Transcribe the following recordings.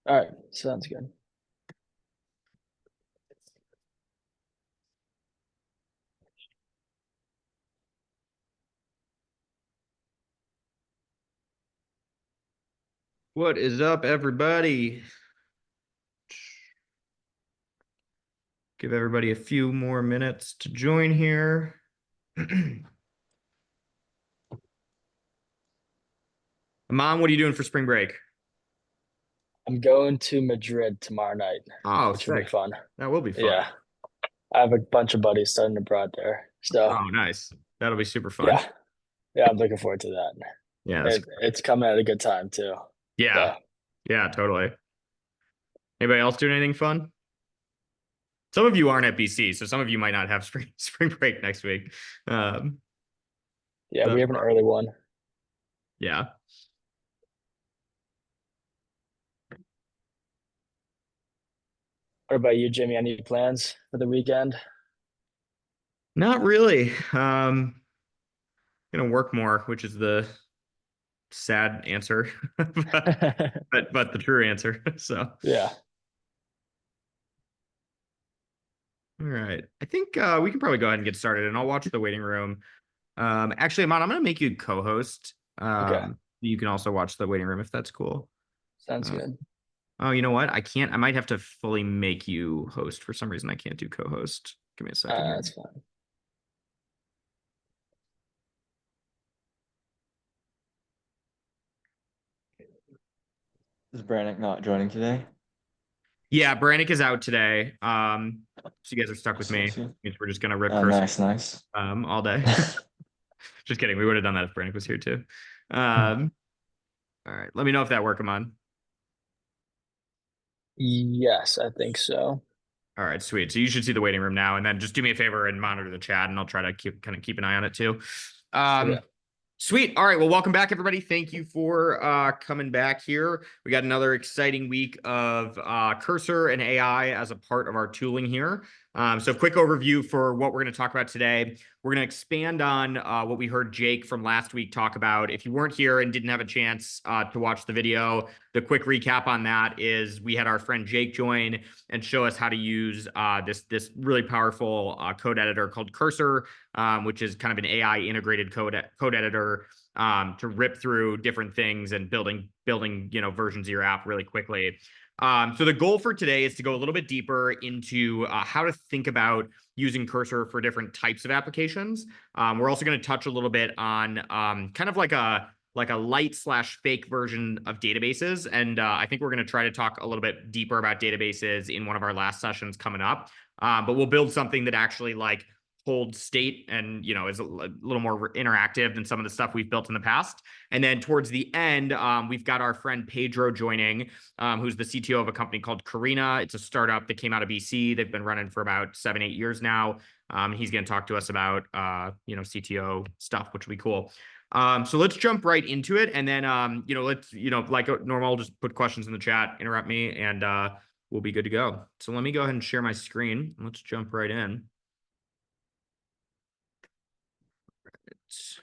All right, sounds good. What is up, everybody? Give everybody a few more minutes to join here. Mom, what are you doing for spring break? I'm going to Madrid tomorrow night, Oh, which will be sick. fun. That will be fun. Yeah, I have a bunch of buddies studying abroad there, so Oh, nice. That'll be super fun. yeah, yeah, I'm looking forward to that. Yeah, that's It's coming at a good time too. yeah. So Yeah, totally. Anybody else doing anything fun? Some of you aren't at BC, so some of you might not have spring break next week. Um, yeah, we that's have an fun. early one. Yeah. What about you, Jimmy? Any plans for the weekend? Not really. Gonna work more, which is the sad answer, but the true answer. So Yeah. all right. I think we can probably go ahead and get started, and I'll watch the waiting room. Actually, Amon, I'm going to make you co-host. Okay. You can also watch the waiting room if that's cool. Sounds Uh, good. oh, you know what? I can't. I might have to fully make you host for some reason. I can't do co-host. Give me a second here. That's fine. Is Brannick not joining today? Yeah, Brannick is out today. So you guys are stuck with me. Associate. Means we're just gonna rip Oh, cursor nice. all day. Just kidding. We would have done that if Brannick was here too. Um, all right. Let me know if that work, Amon. Yes, I think so. All right, sweet. So you should see the waiting room now, and then just do me a favor and monitor the chat, and I'll try to keep an eye on it too. Okay. Sweet. All right. Well, welcome back, everybody. Thank you for coming back here. We got another exciting week of Cursor and AI as a part of our tooling here. So quick overview for what we're going to talk about today. We're going to expand on what we heard Jake from last week talk about. If you weren't here and didn't have a chance to watch the video, the quick recap on that is we had our friend Jake join and show us how to use this really powerful code editor called Cursor, which is kind of an AI integrated code editor to rip through different things and building versions of your app really quickly. So the goal for today is to go a little bit deeper into how to think about using Cursor for different types of applications. We're also going to touch a little bit on kind of like a light/fake version of databases. And I think we're going to try to talk a little bit deeper about databases in one of our last sessions coming up. But we'll build something that actually like holds state and is a little more interactive than some of the stuff we've built in the past. And then towards the end, we've got our friend Pedro joining, who's the CTO of a company called Carina. It's a startup that came out of BC. They've been running for about 7-8 years now. He's going to talk to us about CTO stuff, which will be cool. So let's jump right into it, and then let's like normal, just put questions in the chat, interrupt me, and we'll be good to go. So let me go ahead and share my screen. Let's jump right in.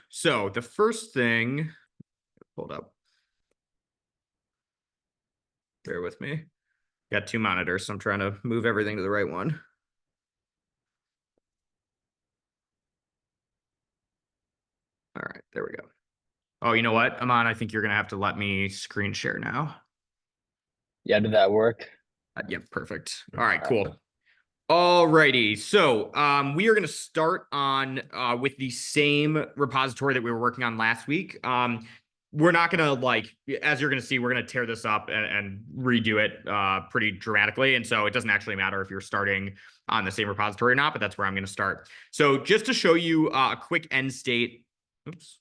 So the first thing, hold up, bear with me. Got two monitors, so I'm trying to move everything to the right one. All right, there we go. Oh, you know what, Aman? I think you're gonna have to let me screen share now. Yeah, did that work? Yep, perfect. All right, cool. Alrighty, so we are going to start on with the same repository that we were working on last week. We're not going to, as you're going to see, we're going to tear this up and redo it pretty dramatically. And so it doesn't actually matter if you're starting on the same repository or not, but that's where I'm going to start. So just to show you a quick end state. Oops.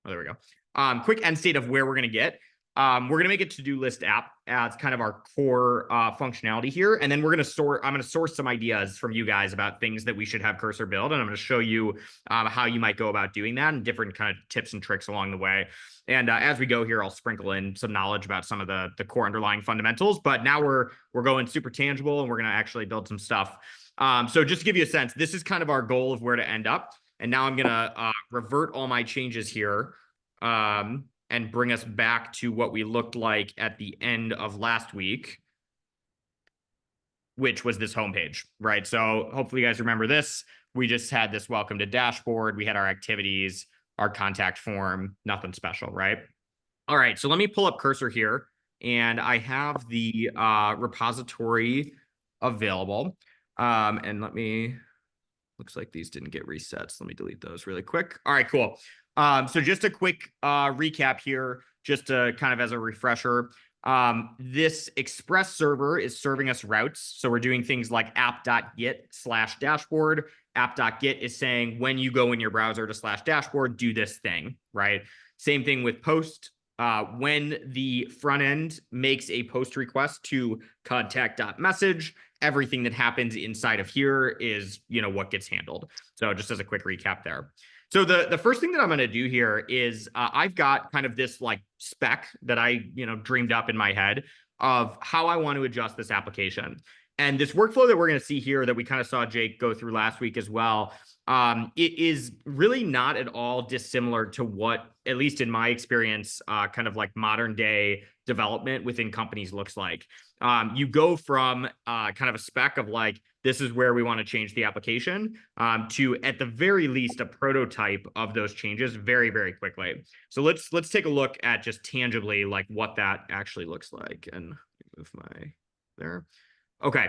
Oh, there we go. Quick end state of where we're going to get. We're going to make a to-do list app as kind of our core functionality here. And then I'm going to source some ideas from you guys about things that we should have Cursor build. And I'm going to show you how you might go about doing that and different kind of tips and tricks along the way. And as we go here, I'll sprinkle in some knowledge about some of the core underlying fundamentals. But now we're going super tangible, and we're going to actually build some stuff. So just to give you a sense, this is kind of our goal of where to end up. And now I'm going to revert all my changes here. and bring us back to what we looked like at the end of last week, which was this homepage, right? So hopefully you guys remember this. We just had this welcome to dashboard. We had our activities, our contact form, nothing special, right? All right, so let me pull up Cursor here, and I have the repository available. And looks like these didn't get reset, so let me delete those really quick. All right, cool. So just a quick recap here, just to kind of as a refresher. This Express server is serving us routes. So we're doing things like app.get/dashboard. App.get is saying when you go in your browser to /dashboard, do this thing, right? Same thing with post. When the front end makes a post request to contact.message, everything that happens inside of here is, what gets handled. So just as a quick recap there. So the first thing that I'm going to do here is I've got kind of this like spec that I, dreamed up in my head of how I want to adjust this application. And this workflow that we're going to see here that we kind of saw Jake go through last week as well, it is really not at all dissimilar to what, at least in my experience, kind of like modern day development within companies looks like. You go from kind of a spec of like, this is where we want to change the application to, at the very least, a prototype of those changes very, very quickly. So let's take a look at just tangibly like what that actually looks like. And move my there. Okay.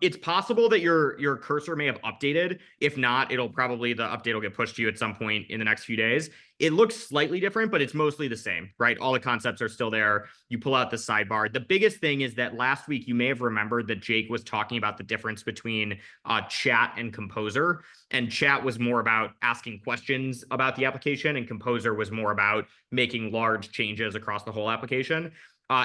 It's possible that your cursor may have updated. If not, the update will get pushed to you at some point in the next few days. It looks slightly different, but it's mostly the same, right? All the concepts are still there. You pull out the sidebar. The biggest thing is that last week, you may have remembered that Jake was talking about the difference between chat and composer. And chat was more about asking questions about the application, and composer was more about making large changes across the whole application.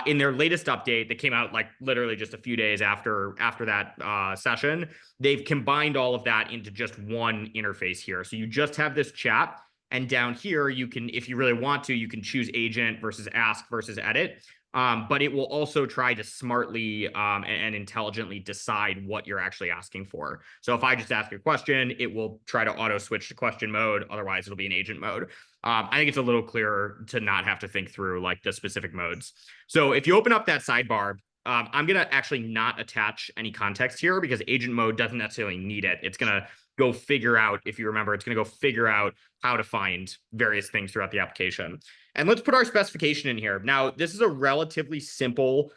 In their latest update that came out like literally just a few days after that session, they've combined all of that into just one interface here. So you just have this chat, and down here you can, if you really want to, you can choose agent versus ask versus edit. But it will also try to smartly and intelligently decide what you're actually asking for. So if I just ask a question, it will try to auto switch to question mode. Otherwise, it'll be in agent mode. I think it's a little clearer to not have to think through like the specific modes. So if you open up that sidebar, I'm going to actually not attach any context here because agent mode doesn't necessarily need it. It's going to go figure out, if you remember, it's going to go figure out how to find various things throughout the application. And let's put our specification in here. Now, this is a relatively simple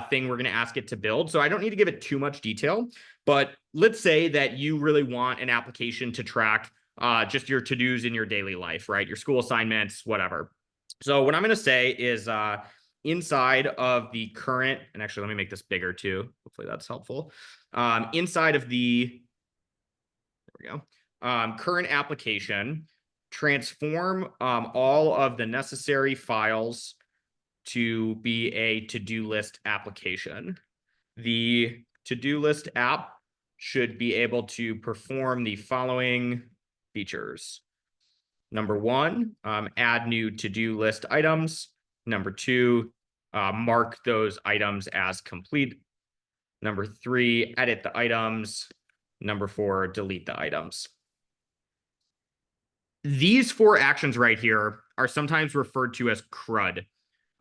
thing we're going to ask it to build. So I don't need to give it too much detail. But let's say that you really want an application to track just your to-dos in your daily life, right? Your school assignments, whatever. So what I'm going to say is inside of the current, and actually let me make this bigger too. Hopefully that's helpful. Inside of the, there we go, current application, transform all of the necessary files to be a to-do list application. The to-do list app should be able to perform the following features. Number one, add new to-do list items. Number two, mark those items as complete. Number three, edit the items. Number four, delete the items. These four actions right here are sometimes referred to as CRUD.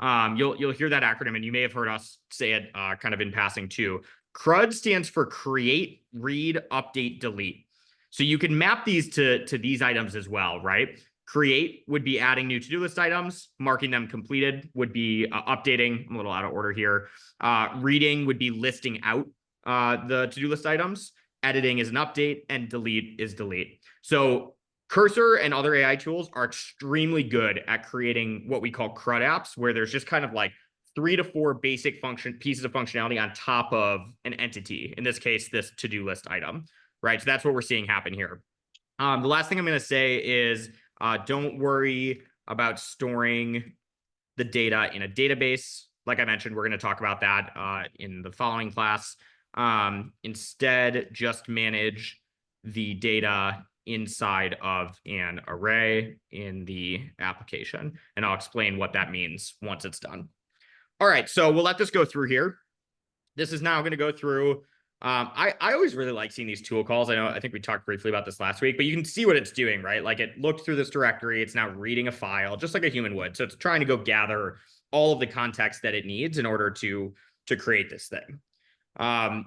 You'll hear that acronym, and you may have heard us say it kind of in passing too. CRUD stands for create, read, update, delete. So you can map these to these items as well, right? Create would be adding new to-do list items. Marking them completed would be updating. I'm a little out of order here. Reading would be listing out the to-do list items. Editing is an update, and delete is delete. So Cursor and other AI tools are extremely good at creating what we call CRUD apps, where there's just kind of like 3 to 4 basic pieces of functionality on top of an entity. In this case, this to-do list item, right? So that's what we're seeing happen here. The last thing I'm going to say is don't worry about storing the data in a database. Like I mentioned, we're going to talk about that in the following class. Instead, just manage the data inside of an array in the application. And I'll explain what that means once it's done. All right, so we'll let this go through here. This is now going to go through I always really like seeing these tool calls. I think we talked briefly about this last week, but you can see what it's doing, right? Like it looked through this directory. It's now reading a file just like a human would. So it's trying to go gather all of the context that it needs in order to create this thing.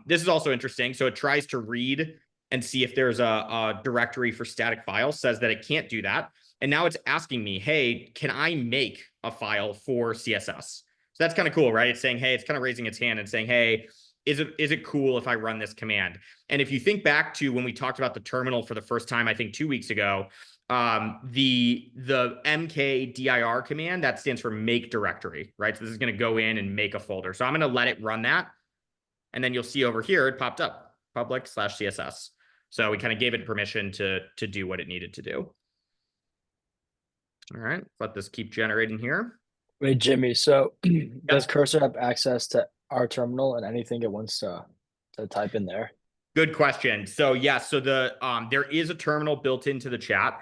This is also interesting. So it tries to read and see if there's a directory for static files, says that it can't do that. And now it's asking me, hey, can I make a file for CSS? So that's kind of cool, right? It's saying, hey, it's kind of raising its hand and saying, hey, is it cool if I run this command? And if you think back to when we talked about the terminal for the first time, I think 2 weeks ago, the mkdir command, that stands for make directory, right? So this is going to go in and make a folder. So I'm going to let it run that. And then you'll see over here, it popped up, public/CSS. So we kind of gave it permission to do what it needed to do. All right, let this keep generating here. Wait, Jimmy, so does Cursor have access to our terminal and anything it wants to type in there? Good question. So so the there is a terminal built into the chat.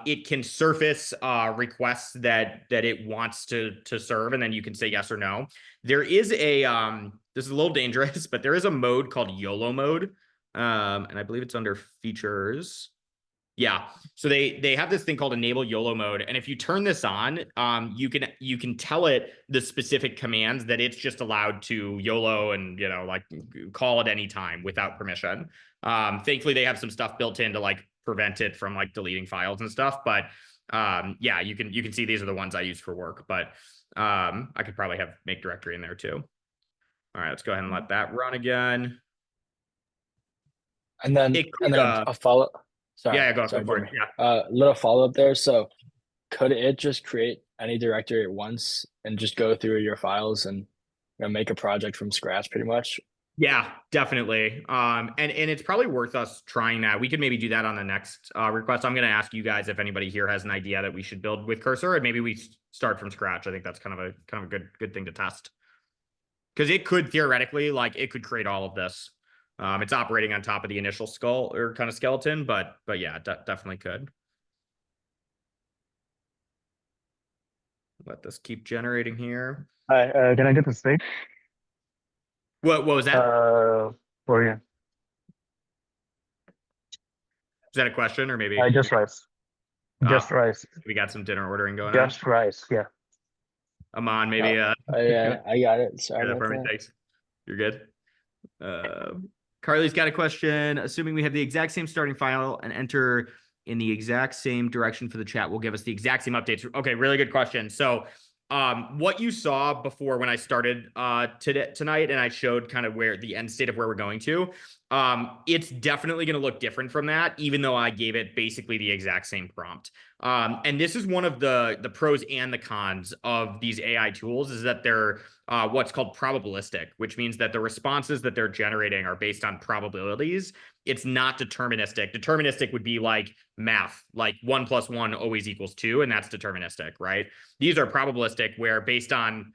It can surface requests that it wants to serve, and then you can say yes or no. There is a this is a little dangerous, but there is a mode called YOLO mode, and I believe it's under features. Yeah, so they have this thing called enable YOLO mode, and if you turn this on, you can tell it the specific commands that it's just allowed to YOLO and like call at any time without permission. Thankfully, they have some stuff built in to like prevent it from like deleting files and stuff. But yeah, you can see these are the ones I use for work, but I could probably have make directory in there too. All right, let's go ahead and let that run again. And then a follow. Sorry, yeah, go for it. Yeah. Little follow up there. So could it just create any directory at once and just go through your files and make a project from scratch pretty much? Yeah, definitely. And it's probably worth us trying that. We could maybe do that on the next request. I'm going to ask you guys if anybody here has an idea that we should build with Cursor, and maybe we start from scratch. I think that's kind of a good thing to test, because it could theoretically, like, it could create all of this. It's operating on top of the initial skull or kind of skeleton, but yeah, definitely could. Let this keep generating here. Hi, can I get the stage? What was that? For you. Is that a question or maybe? Just rice. Just rice. We got some dinner ordering going on. Just rice, yeah. Aman, maybe. Yeah, I got it. Sorry about that. Thanks. You're good. Carly's got a question. Assuming we have the exact same starting file and enter in the exact same direction for the chat, will give us the exact same updates. Okay, really good question. So what you saw before when I started tonight and I showed kind of where the end state of where we're going to, it's definitely going to look different from that, even though I gave it basically the exact same prompt. And this is one of the pros and the cons of these AI tools, is that they're what's called probabilistic, which means that the responses that they're generating are based on probabilities. It's not deterministic. Deterministic would be like math, like 1 + 1 always equals 2, and that's deterministic, right? These are probabilistic, where based on,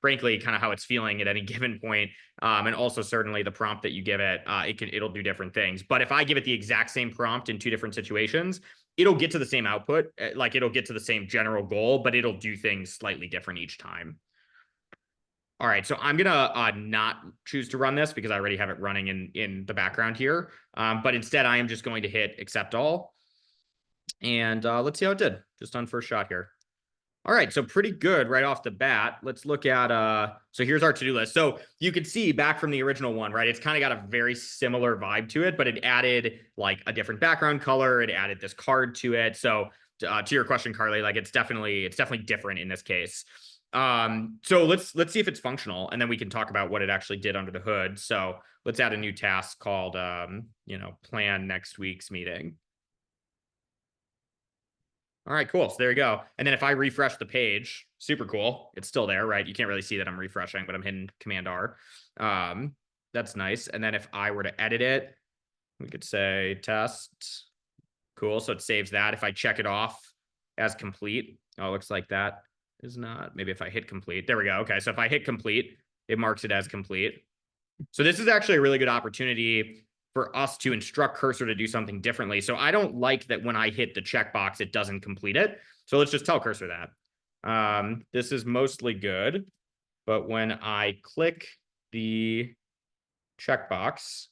frankly, kind of how it's feeling at any given point, and also certainly the prompt that you give it, it'll do different things. But if I give it the exact same prompt in 2 different situations, it'll get to the same output, like it'll get to the same general goal, but it'll do things slightly different each time. All right, so I'm gonna not choose to run this because I already have it running in the background here. But instead, I am just going to hit accept all, and let's see how it did just on first shot here. All right, so pretty good right off the bat. Let's look at so here's our to-do list. So you can see back from the original one, right? It's kind of got a very similar vibe to it, but it added like a different background color. It added this card to it. So to your question, Carly, like it's definitely different in this case. So let's see if it's functional, and then we can talk about what it actually did under the hood. So let's add a new task called plan next week's meeting. All right, cool. So there you go. And then if I refresh the page, super cool. It's still there, right? You can't really see that I'm refreshing, but I'm hitting Command R. That's nice. And then if I were to edit it, we could say test. Cool. So it saves that. If I check it off as complete, oh, it looks like that is not. Maybe if I hit complete, there we go. Okay. So if I hit complete, it marks it as complete. So this is actually a really good opportunity for us to instruct Cursor to do something differently. So I don't like that when I hit the checkbox, it doesn't complete it. So let's just tell Cursor that. This is mostly good, but when I click the checkbox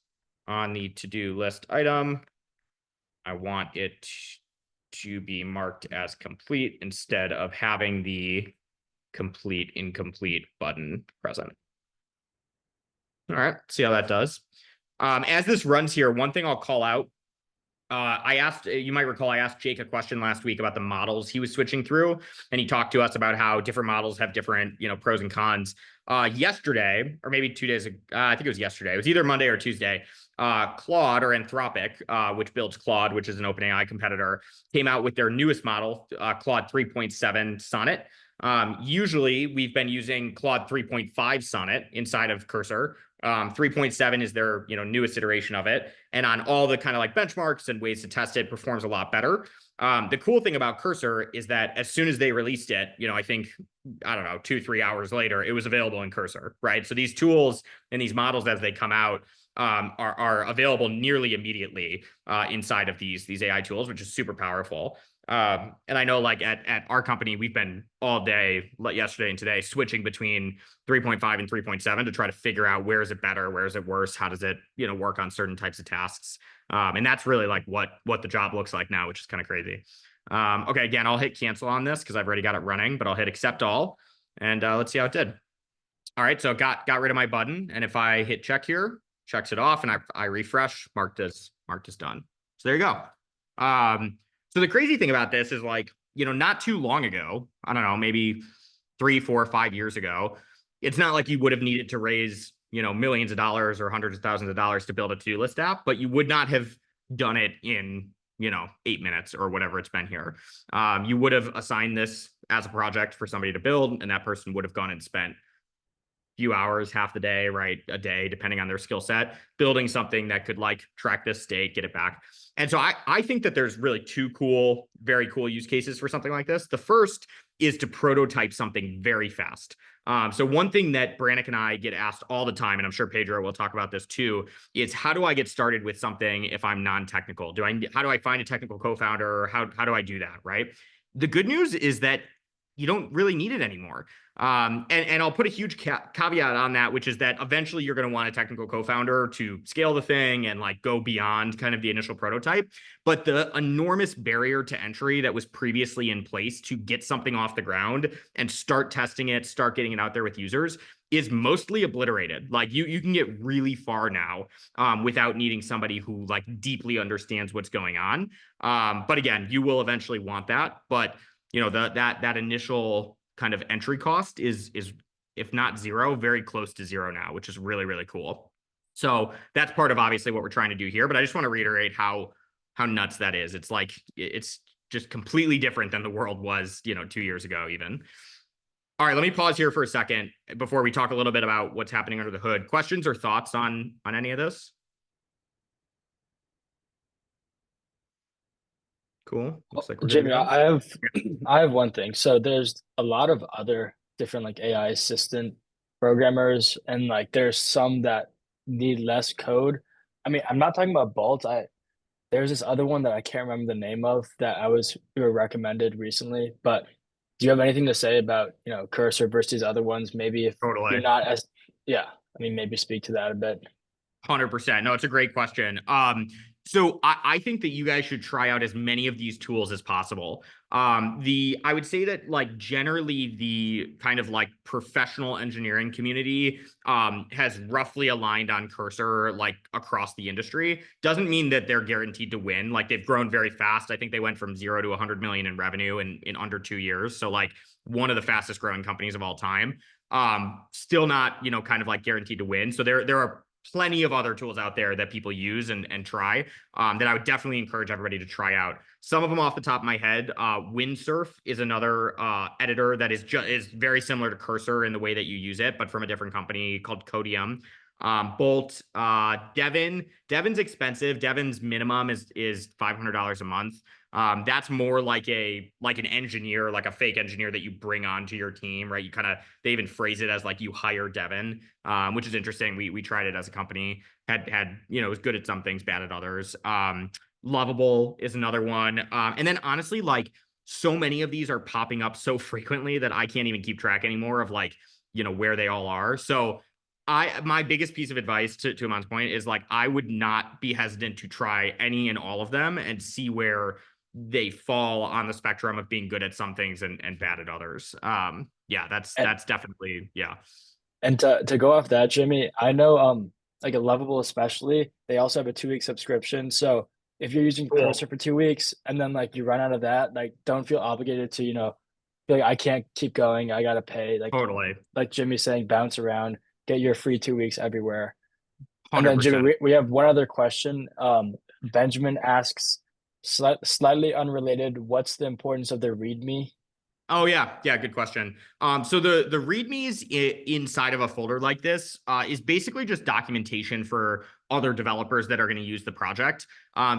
on the to-do list item. I want it to be marked as complete instead of having the complete incomplete button present. All right, see how that does. As this runs here, one thing I'll call out. You might recall, I asked Jake a question last week about the models he was switching through, and he talked to us about how different models have different, pros and cons. Yesterday, or maybe 2 days ago, I think it was yesterday. It was either Monday or Tuesday. Claude or Anthropic, which builds Claude, which is an OpenAI competitor, came out with their newest model, Claude 3.7 Sonnet. Usually, we've been using Claude 3.5 Sonnet inside of Cursor. 3.7 is their newest iteration of it, and on all the kind of like benchmarks and ways to test it, performs a lot better. The cool thing about Cursor is that as soon as they released it, I think, I don't know, 2-3 hours later, it was available in Cursor, right? So these tools and these models as they come out are available nearly immediately inside of these AI tools, which is super powerful. And I know like at our company, we've been all day, yesterday and today, switching between 3.5 and 3.7 to try to figure out where is it better, where is it worse, how does it, work on certain types of tasks. And that's really like what the job looks like now, which is kind of crazy. Okay, again, I'll hit cancel on this because I've already got it running, but I'll hit accept all, and let's see how it did. All right, so got rid of my button, and if I hit check here, checks it off, and I refresh, marked as done. So there you go. So the crazy thing about this is like, not too long ago, I don't know, maybe 3, 4, 5 years ago, it's not like you would have needed to raise, millions of dollars or hundreds of thousands of dollars to build a to-do list app, but you would not have done it in, 8 minutes or whatever it's been here. You would have assigned this as a project for somebody to build, and that person would have gone and spent few hours, half the day, right? A day, depending on their skill set, building something that could like track this state, get it back. And so I think that there's really two very cool use cases for something like this. The first is to prototype something very fast. So one thing that Brannick and I get asked all the time, and I'm sure Pedro will talk about this too, is how do I get started with something if I'm non-technical? How do I find a technical co-founder? Or how do I do that, right? The good news is that you don't really need it anymore. And I'll put a huge caveat on that, which is that eventually you're going to want a technical co-founder to scale the thing and like go beyond kind of the initial prototype. But the enormous barrier to entry that was previously in place to get something off the ground and start testing it, start getting it out there with users is mostly obliterated. Like you can get really far now without needing somebody who like deeply understands what's going on. But again, you will eventually want that. But that initial kind of entry cost is if not zero, very close to zero now, which is really, really cool. So that's part of obviously what we're trying to do here. But I just want to reiterate how nuts that is. It's like it's just completely different than the world was, 2 years ago even. All right, let me pause here for a second before we talk a little bit about what's happening under the hood. Questions or thoughts on any of this? Cool. Looks like we're Jimmy, good to go. I have one thing. So there's a lot of other different like AI assistant programmers, and like there's some that need less code. I mean, I'm not talking about Bolt. There's this other one that I can't remember the name of that we were recommended recently. But do you have anything to say about, Cursor versus these other ones? Maybe if Totally. you're not as, yeah, I mean, maybe speak to that a bit. 100%. No, it's a great question. So I think that you guys should try out as many of these tools as possible. I would say that like generally the kind of like professional engineering community has roughly aligned on Cursor like across the industry. Doesn't mean that they're guaranteed to win. Like they've grown very fast. I think they went from 0 to 100 million in revenue in under 2 years. So like one of the fastest growing companies of all time. Still not, kind of like guaranteed to win. So there are plenty of other tools out there that people use and try that I would definitely encourage everybody to try out. Some of them off the top of my head, Windsurf is another editor that is very similar to Cursor in the way that you use it, but from a different company called Codium. Bolt, Devon's expensive. Devon's minimum is $500 a month. That's more like an engineer, like a fake engineer that you bring onto your team, right? They even phrase it as like you hire Devon, which is interesting. We tried it as a company, had it was good at some things, bad at others. Lovable is another one. And then honestly, like so many of these are popping up so frequently that I can't even keep track anymore of like, where they all are. So my biggest piece of advice to Aman's point is like, I would not be hesitant to try any and all of them and see where they fall on the spectrum of being good at some things and bad at others. Yeah, that's definitely, yeah. And to go off that, Jimmy, I know like a Lovable especially, they also have a 2 week subscription. So if you're using Cool. Cursor for 2 weeks and then like you run out of that, like don't feel obligated to, feel like I can't keep going. I gotta pay. Totally. Like Jimmy's saying, bounce around, get your free 2 weeks everywhere. And then 100%. Jimmy, we have one other question. Benjamin asks, slightly unrelated, what's the importance of the README? Oh yeah, good question. So the READMEs inside of a folder like this is basically just documentation for other developers that are going to use the project.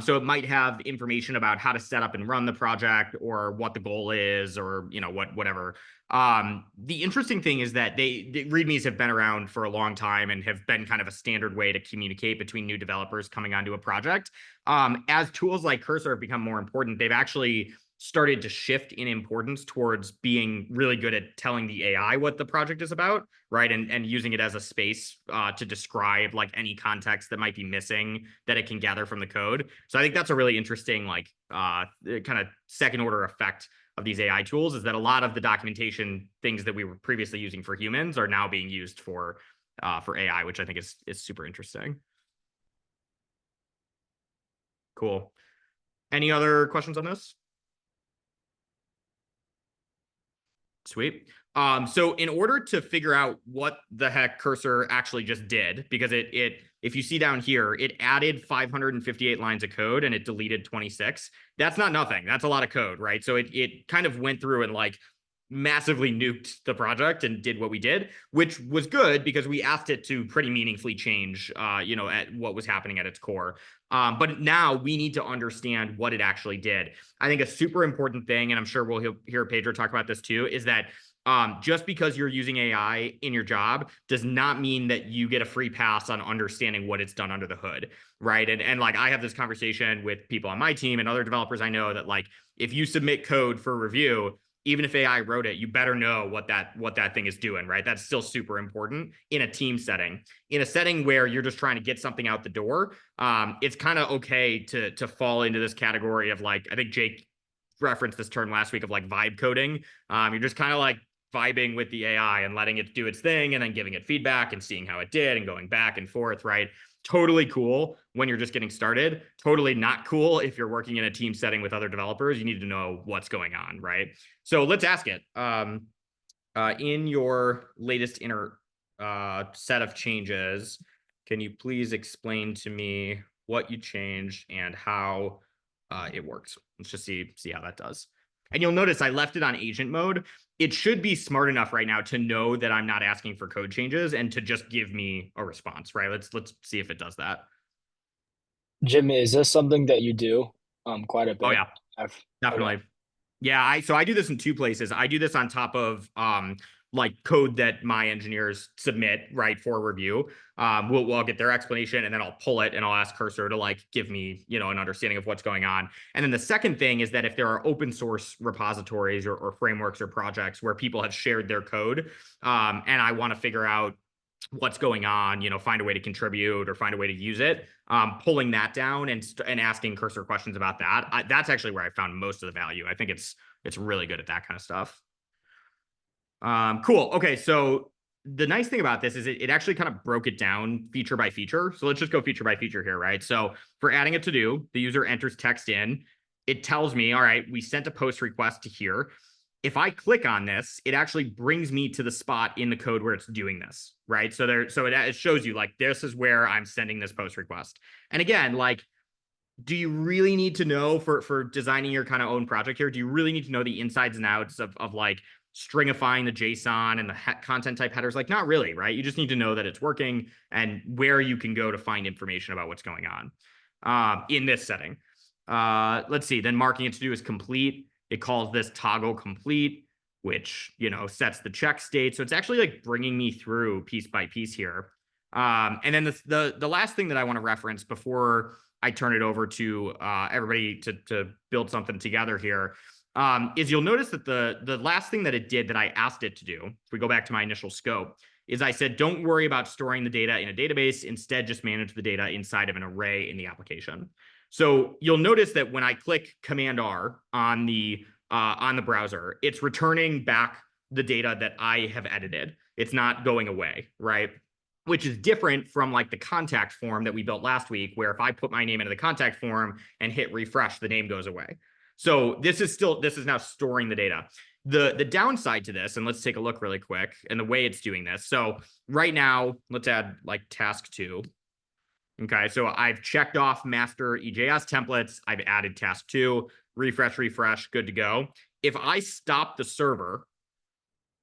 So it might have information about how to set up and run the project, or what the goal is, or whatever. The interesting thing is that the READMEs have been around for a long time and have been kind of a standard way to communicate between new developers coming onto a project. As tools like Cursor have become more important, they've actually started to shift in importance towards being really good at telling the AI what the project is about, right? And using it as a space to describe like any context that might be missing that it can gather from the code. So I think that's a really interesting like kind of second order effect of these AI tools, is that a lot of the documentation things that we were previously using for humans are now being used for AI, which I think is super interesting. Cool. Any other questions on this? Sweet. So in order to figure out what the heck Cursor actually just did, because it if you see down here, it added 558 lines of code and it deleted 26. That's not nothing. That's a lot of code, right? So it kind of went through and like massively nuked the project and did what we did, which was good because we asked it to pretty meaningfully change, at what was happening at its core. But now we need to understand what it actually did. I think a super important thing, and I'm sure we'll hear Pedro talk about this too, is that just because you're using AI in your job does not mean that you get a free pass on understanding what it's done under the hood, right? And like I have this conversation with people on my team and other developers I know that like if you submit code for review, even if AI wrote it, you better know what that thing is doing, right? That's still super important in a team setting. In a setting where you're just trying to get something out the door, it's kind of okay to fall into this category of like, I think Jake referenced this term last week of like vibe coding. You're just kind of like vibing with the AI and letting it do its thing and then giving it feedback and seeing how it did and going back and forth, right? Totally cool when you're just getting started. Totally not cool if you're working in a team setting with other developers. You need to know what's going on, right? So let's ask it. In your latest set of changes, can you please explain to me what you changed and how it works? Let's just see how that does. And you'll notice I left it on agent mode. It should be smart enough right now to know that I'm not asking for code changes and to just give me a response, right? Let's see if it does that. Jimmy, is this something that you do quite a bit? Oh yeah, definitely. Okay. Yeah, so I do this in two places. I do this on top of like code that my engineers submit, right, for review. We'll get their explanation and then I'll pull it and I'll ask Cursor to like give me, an understanding of what's going on. And then the second thing is that if there are open source repositories or frameworks or projects where people have shared their code, and I want to figure out what's going on, find a way to contribute or find a way to use it, pulling that down and asking Cursor questions about that. That's actually where I found most of the value. I think it's really good at that kind of stuff. Cool. Okay. So the nice thing about this is it actually kind of broke it down feature by feature. So let's just go feature by feature here, right? So for adding a to-do, the user enters text in. It tells me, all right, we sent a post request to here. If I click on this, it actually brings me to the spot in the code where it's doing this, right? So it shows you like, this is where I'm sending this post request. And again, like, do you really need to know for designing your kind of own project here? Do you really need to know the insides and outs of like stringifying the JSON and the content type headers? Like, not really, right? You just need to know that it's working and where you can go to find information about what's going on in this setting. Let's see, then marking it to do is complete. It calls this toggle complete, which, sets the check state. So it's actually like bringing me through piece by piece here. And then the last thing that I want to reference before I turn it over to everybody to build something together here is you'll notice that the last thing that it did that I asked it to do, if we go back to my initial scope, is I said, don't worry about storing the data in a database. Instead, just manage the data inside of an array in the application. So you'll notice that when I click Command R on the browser, it's returning back the data that I have edited. It's not going away, right? Which is different from like the contact form that we built last week, where if I put my name into the contact form and hit refresh, the name goes away. So this is now storing the data. The downside to this, and let's take a look really quick, and the way it's doing this. So right now, let's add like task 2. Okay, so I've checked off master EJS templates. I've added task 2, refresh, good to go. If I stop the server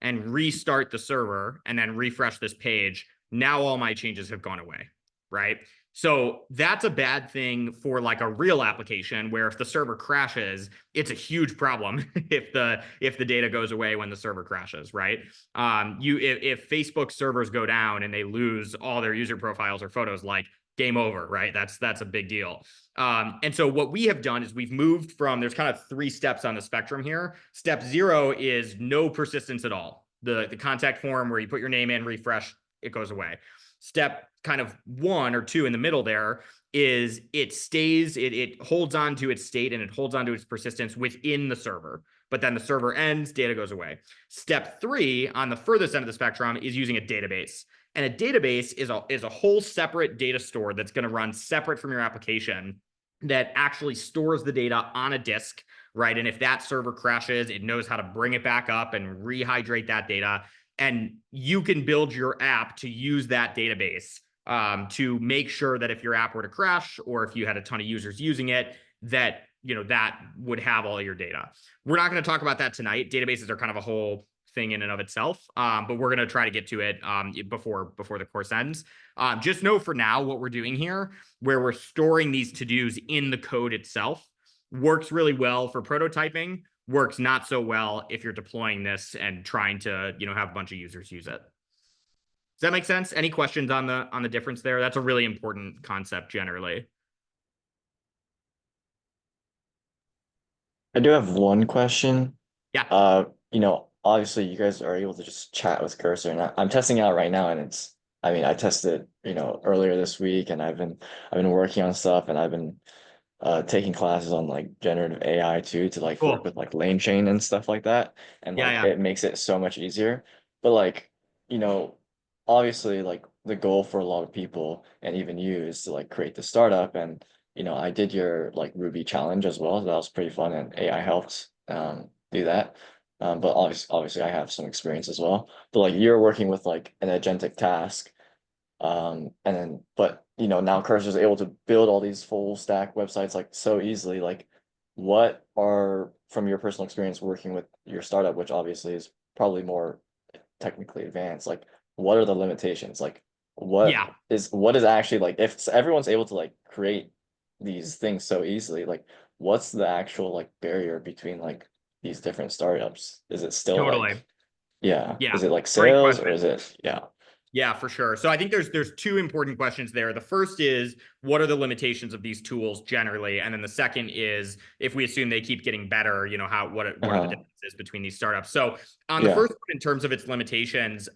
and restart the server and then refresh this page, now all my changes have gone away, right? So that's a bad thing for like a real application where if the server crashes, it's a huge problem if the data goes away when the server crashes, right? If Facebook servers go down and they lose all their user profiles or photos, like game over, right? That's a big deal. And so what we have done is we've moved from, there's kind of 3 steps on the spectrum here. Step 0 is no persistence at all. The contact form where you put your name in, refresh, it goes away. Step kind of 1 or 2 in the middle there is it stays, it holds on to its state and it holds on to its persistence within the server. But then the server ends, data goes away. Step 3 on the furthest end of the spectrum is using a database. And a database is a whole separate data store that's going to run separate from your application that actually stores the data on a disk, right? And if that server crashes, it knows how to bring it back up and rehydrate that data. And you can build your app to use that database to make sure that if your app were to crash or if you had a ton of users using it, that that would have all your data. We're not going to talk about that tonight. Databases are kind of a whole thing in and of itself, but we're going to try to get to it before the course ends. Just know for now what we're doing here, where we're storing these to-dos in the code itself, works really well for prototyping, works not so well if you're deploying this and trying to have a bunch of users use it. Does that make sense? Any questions on the difference there? That's a really important concept generally. I do have one question. Yeah. Obviously you guys are able to just chat with Cursor, and I'm testing it out right now, and I tested earlier this week, and I've been working on stuff, and I've been taking classes on like generative AI too, to like Cool. work with like LangChain and stuff like that, and like it makes it so much easier. But like obviously like the goal for a lot of people and even you is to like create the startup, and I did your like Ruby challenge as well, so that was pretty fun, and AI helped do that. But obviously I have some experience as well. But like you're working with like an agentic task, and then now Cursor is able to build all these full stack websites like so easily. Like, what are, from your personal experience working with your startup, which obviously is probably more technically advanced, like what are the limitations? Like what is actually, like, if everyone's able to like create these things so easily, like what's the actual like barrier between like these different startups? Is it still Totally. like, yeah, Yeah. is it like Great sales, question. or is it, yeah? Yeah, for sure. So I think there's 2 important questions there. The first is, what are the limitations of these tools generally? And then the second is, if we assume they keep getting better, what are the differences between these startups? So on the first one, in terms of its limitations,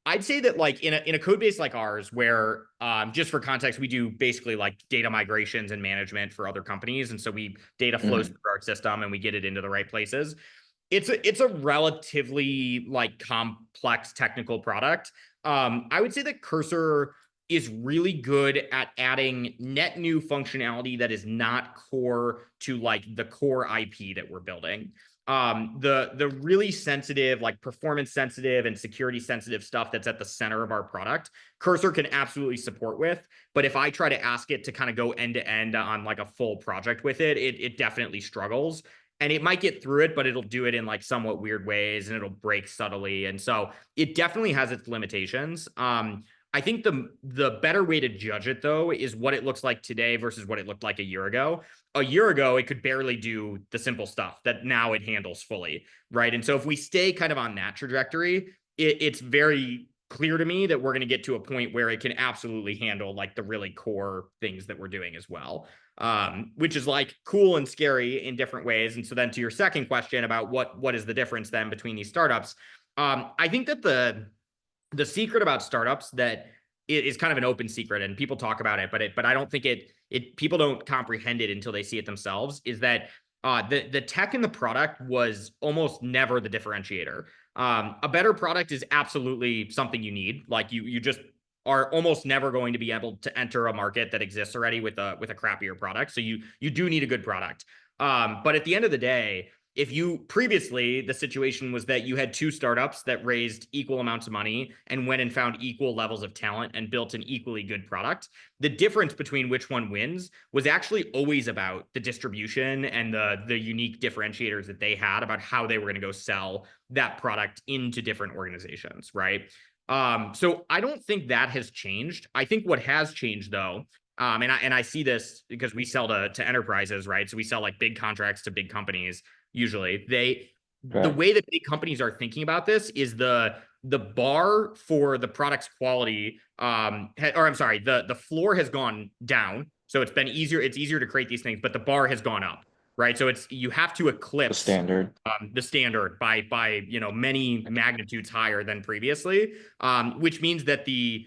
I'd say that like in a code base like ours, where just for context, we do basically like data migrations and management for other companies. And so data flows through our system and we get it into the right places. It's a relatively like complex technical product. I would say that Cursor is really good at adding net new functionality that is not core to like the core IP that we're building. The really sensitive, like performance sensitive and security sensitive stuff that's at the center of our product, Cursor can absolutely support with. But if I try to ask it to kind of go end to end on like a full project with it definitely struggles. And it might get through it, but it'll do it in like somewhat weird ways and it'll break subtly. And so it definitely has its limitations. I think the better way to judge it, though, is what it looks like today versus what it looked like a year ago. A year ago, it could barely do the simple stuff that now it handles fully, right? And so if we stay kind of on that trajectory, it's very clear to me that we're going to get to a point where it can absolutely handle like the really core things that we're doing as well. Which is like cool and scary in different ways. And so then to your second question about what is the difference then between these startups, I think that the secret about startups that it is kind of an open secret and people talk about it, but I don't think people don't comprehend it until they see it themselves, is that the tech in the product was almost never the differentiator. A better product is absolutely something you need. Like you just are almost never going to be able to enter a market that exists already with a crappier product. So you do need a good product. But at the end of the day, if you previously, the situation was that you had two startups that raised equal amounts of money and went and found equal levels of talent and built an equally good product. The difference between which one wins was actually always about the distribution and the unique differentiators that they had about how they were going to go sell that product into different organizations, right? So I don't think that has changed. I think what has changed though, and I see this because we sell to enterprises, right? So we sell like big contracts to big companies. Usually the way that big companies are thinking about this is the bar for the product's quality, the floor has gone down. So it's easier to create these things, but the bar has gone up, right? So you have to eclipse the standard by many magnitudes higher than previously, which means that the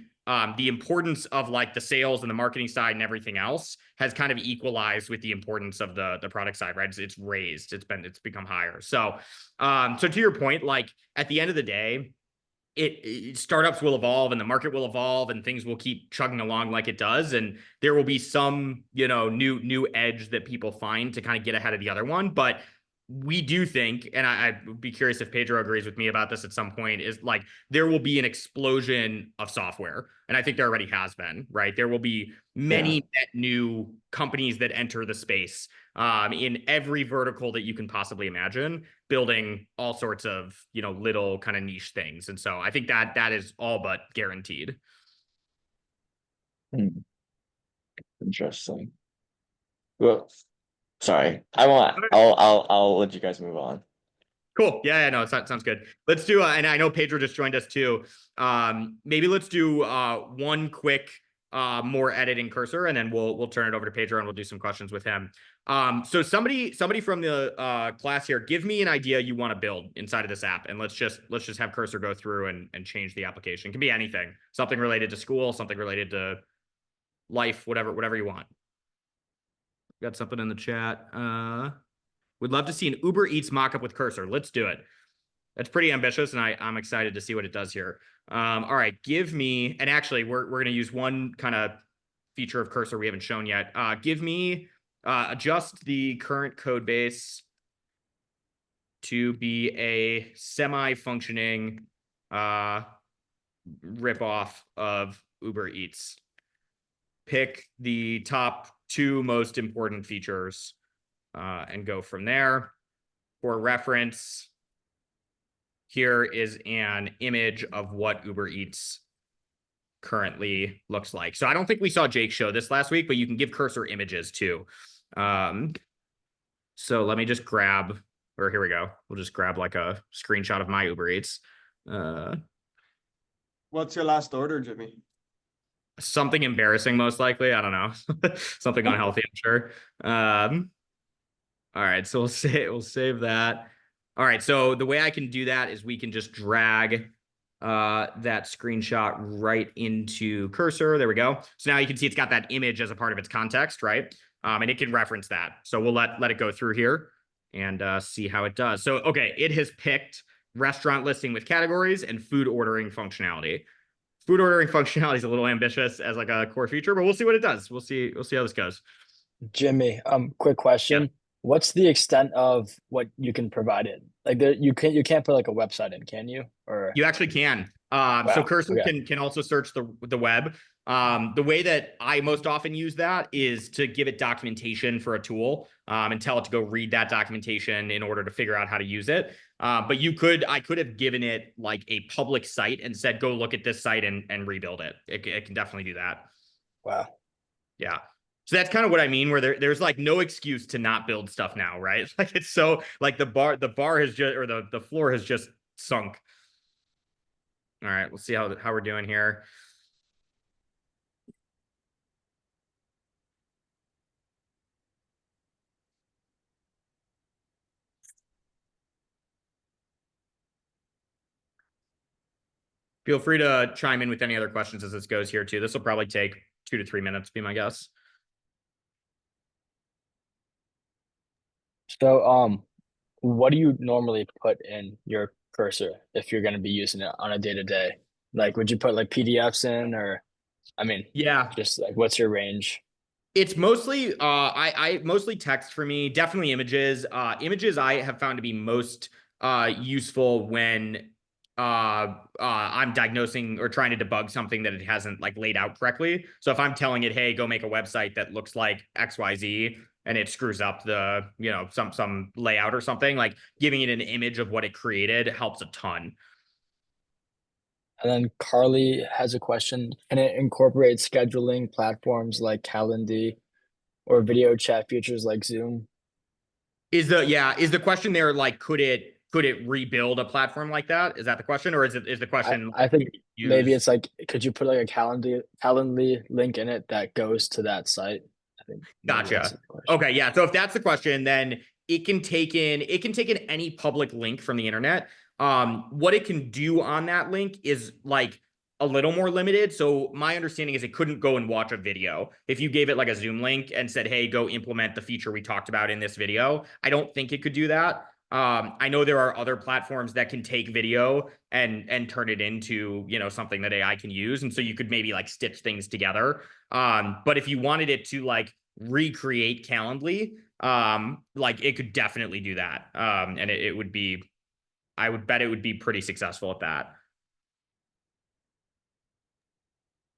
importance of like the sales and the marketing side and everything else has kind of equalized with the importance of the product side, right? It's raised, it's become higher. So to your point, like at the end of the day, startups will evolve and the market will evolve and things will keep chugging along like it does. And there will be some, new edge that people find to kind of get ahead of the other one. But we do think, and I'd be curious if Pedro agrees with me about this at some point, is like there will be an explosion of software. And I think there already has been, right? There will be many net new companies that enter the space in every vertical that you can possibly imagine, building all sorts of, little kind of niche things. And so I think that is all but guaranteed. Interesting. Well, sorry. I'll let you guys move on. Cool. Yeah, no, sounds good. Let's do, and I know Pedro just joined us too. Maybe let's do one quick more editing cursor, and then we'll turn it over to Pedro and we'll do some questions with him. So somebody from the class here, give me an idea you want to build inside of this app, and let's just have cursor go through and change the application. It can be anything, something related to school, something related to life, whatever you want. Got something in the chat. We'd love to see an Uber Eats mockup with cursor. Let's do it. That's pretty ambitious, and I'm excited to see what it does here. All right, give me, and actually, we're going to use one kind of feature of cursor we haven't shown yet. Give me, adjust the current code base to be a semi-functioning ripoff of Uber Eats. Pick the top 2 most important features and go from there. For reference, here is an image of what Uber Eats currently looks like. So I don't think we saw Jake show this last week, but you can give cursor images too. So let me just grab, or here we go. We'll just grab like a screenshot of my Uber Eats. What's your last order, Jimmy? Something embarrassing, most likely. I don't know. Something unhealthy, I'm sure. All right, so we'll save that. All right, so the way I can do that is we can just drag that screenshot right into cursor. There we go. So now you can see it's got that image as a part of its context, right? And it can reference that. So we'll let it go through here and see how it does. So, okay, it has picked restaurant listing with categories and food ordering functionality. Food ordering functionality is a little ambitious as like a core feature, but we'll see what it does. We'll see how this goes. Jimmy, quick question. Yeah. What's the extent of what you can provide it? Like you can't put like a website in, can you? Or you actually can. Wow. So cursor can also search the web. The way that I most often use that is to give it documentation for a tool and tell it to go read that documentation in order to figure out how to use it. But I could have given it like a public site and said, go look at this site and rebuild it. It can definitely do that. Wow. Yeah. So that's kind of what I mean, where there's like no excuse to not build stuff now, right? Like it's so like the bar has just, or the floor has just sunk. All right, we'll see how we're doing here. Feel free to chime in with any other questions as this goes here too. This will probably take 2 to 3 minutes, be my guess. So, what do you normally put in your cursor if you're going to be using it on a day to day? Like, would you put like PDFs in, or, I mean, yeah, just like what's your range? It's mostly I mostly text for me, definitely images. Images I have found to be most useful when I'm diagnosing or trying to debug something that it hasn't like laid out correctly. So if I'm telling it, hey, go make a website that looks like XYZ, and it screws up the, you know, some layout or something, like giving it an image of what it created helps a ton. And then Carly has a question. Can it incorporate scheduling platforms like Calendly or video chat features like Zoom? Is the question there like could it rebuild a platform like that? Is that the question, or is the question I think maybe use... it's like, could you put like a Calendly link in it that goes to that site? I think Gotcha. Okay, yeah. So if that's the question, then it can take in any public link from the internet. What it can do on that link is like a little more limited. So my understanding is it couldn't go and watch a video. If you gave it like a Zoom link and said, hey, go implement the feature we talked about in this video, I don't think it could do that. I know there are other platforms that can take video and turn it into, you know, something that AI can use. And so you could maybe like stitch things together. But if you wanted it to like recreate Calendly, like it could definitely do that. And it would be, I would bet it would be pretty successful at that.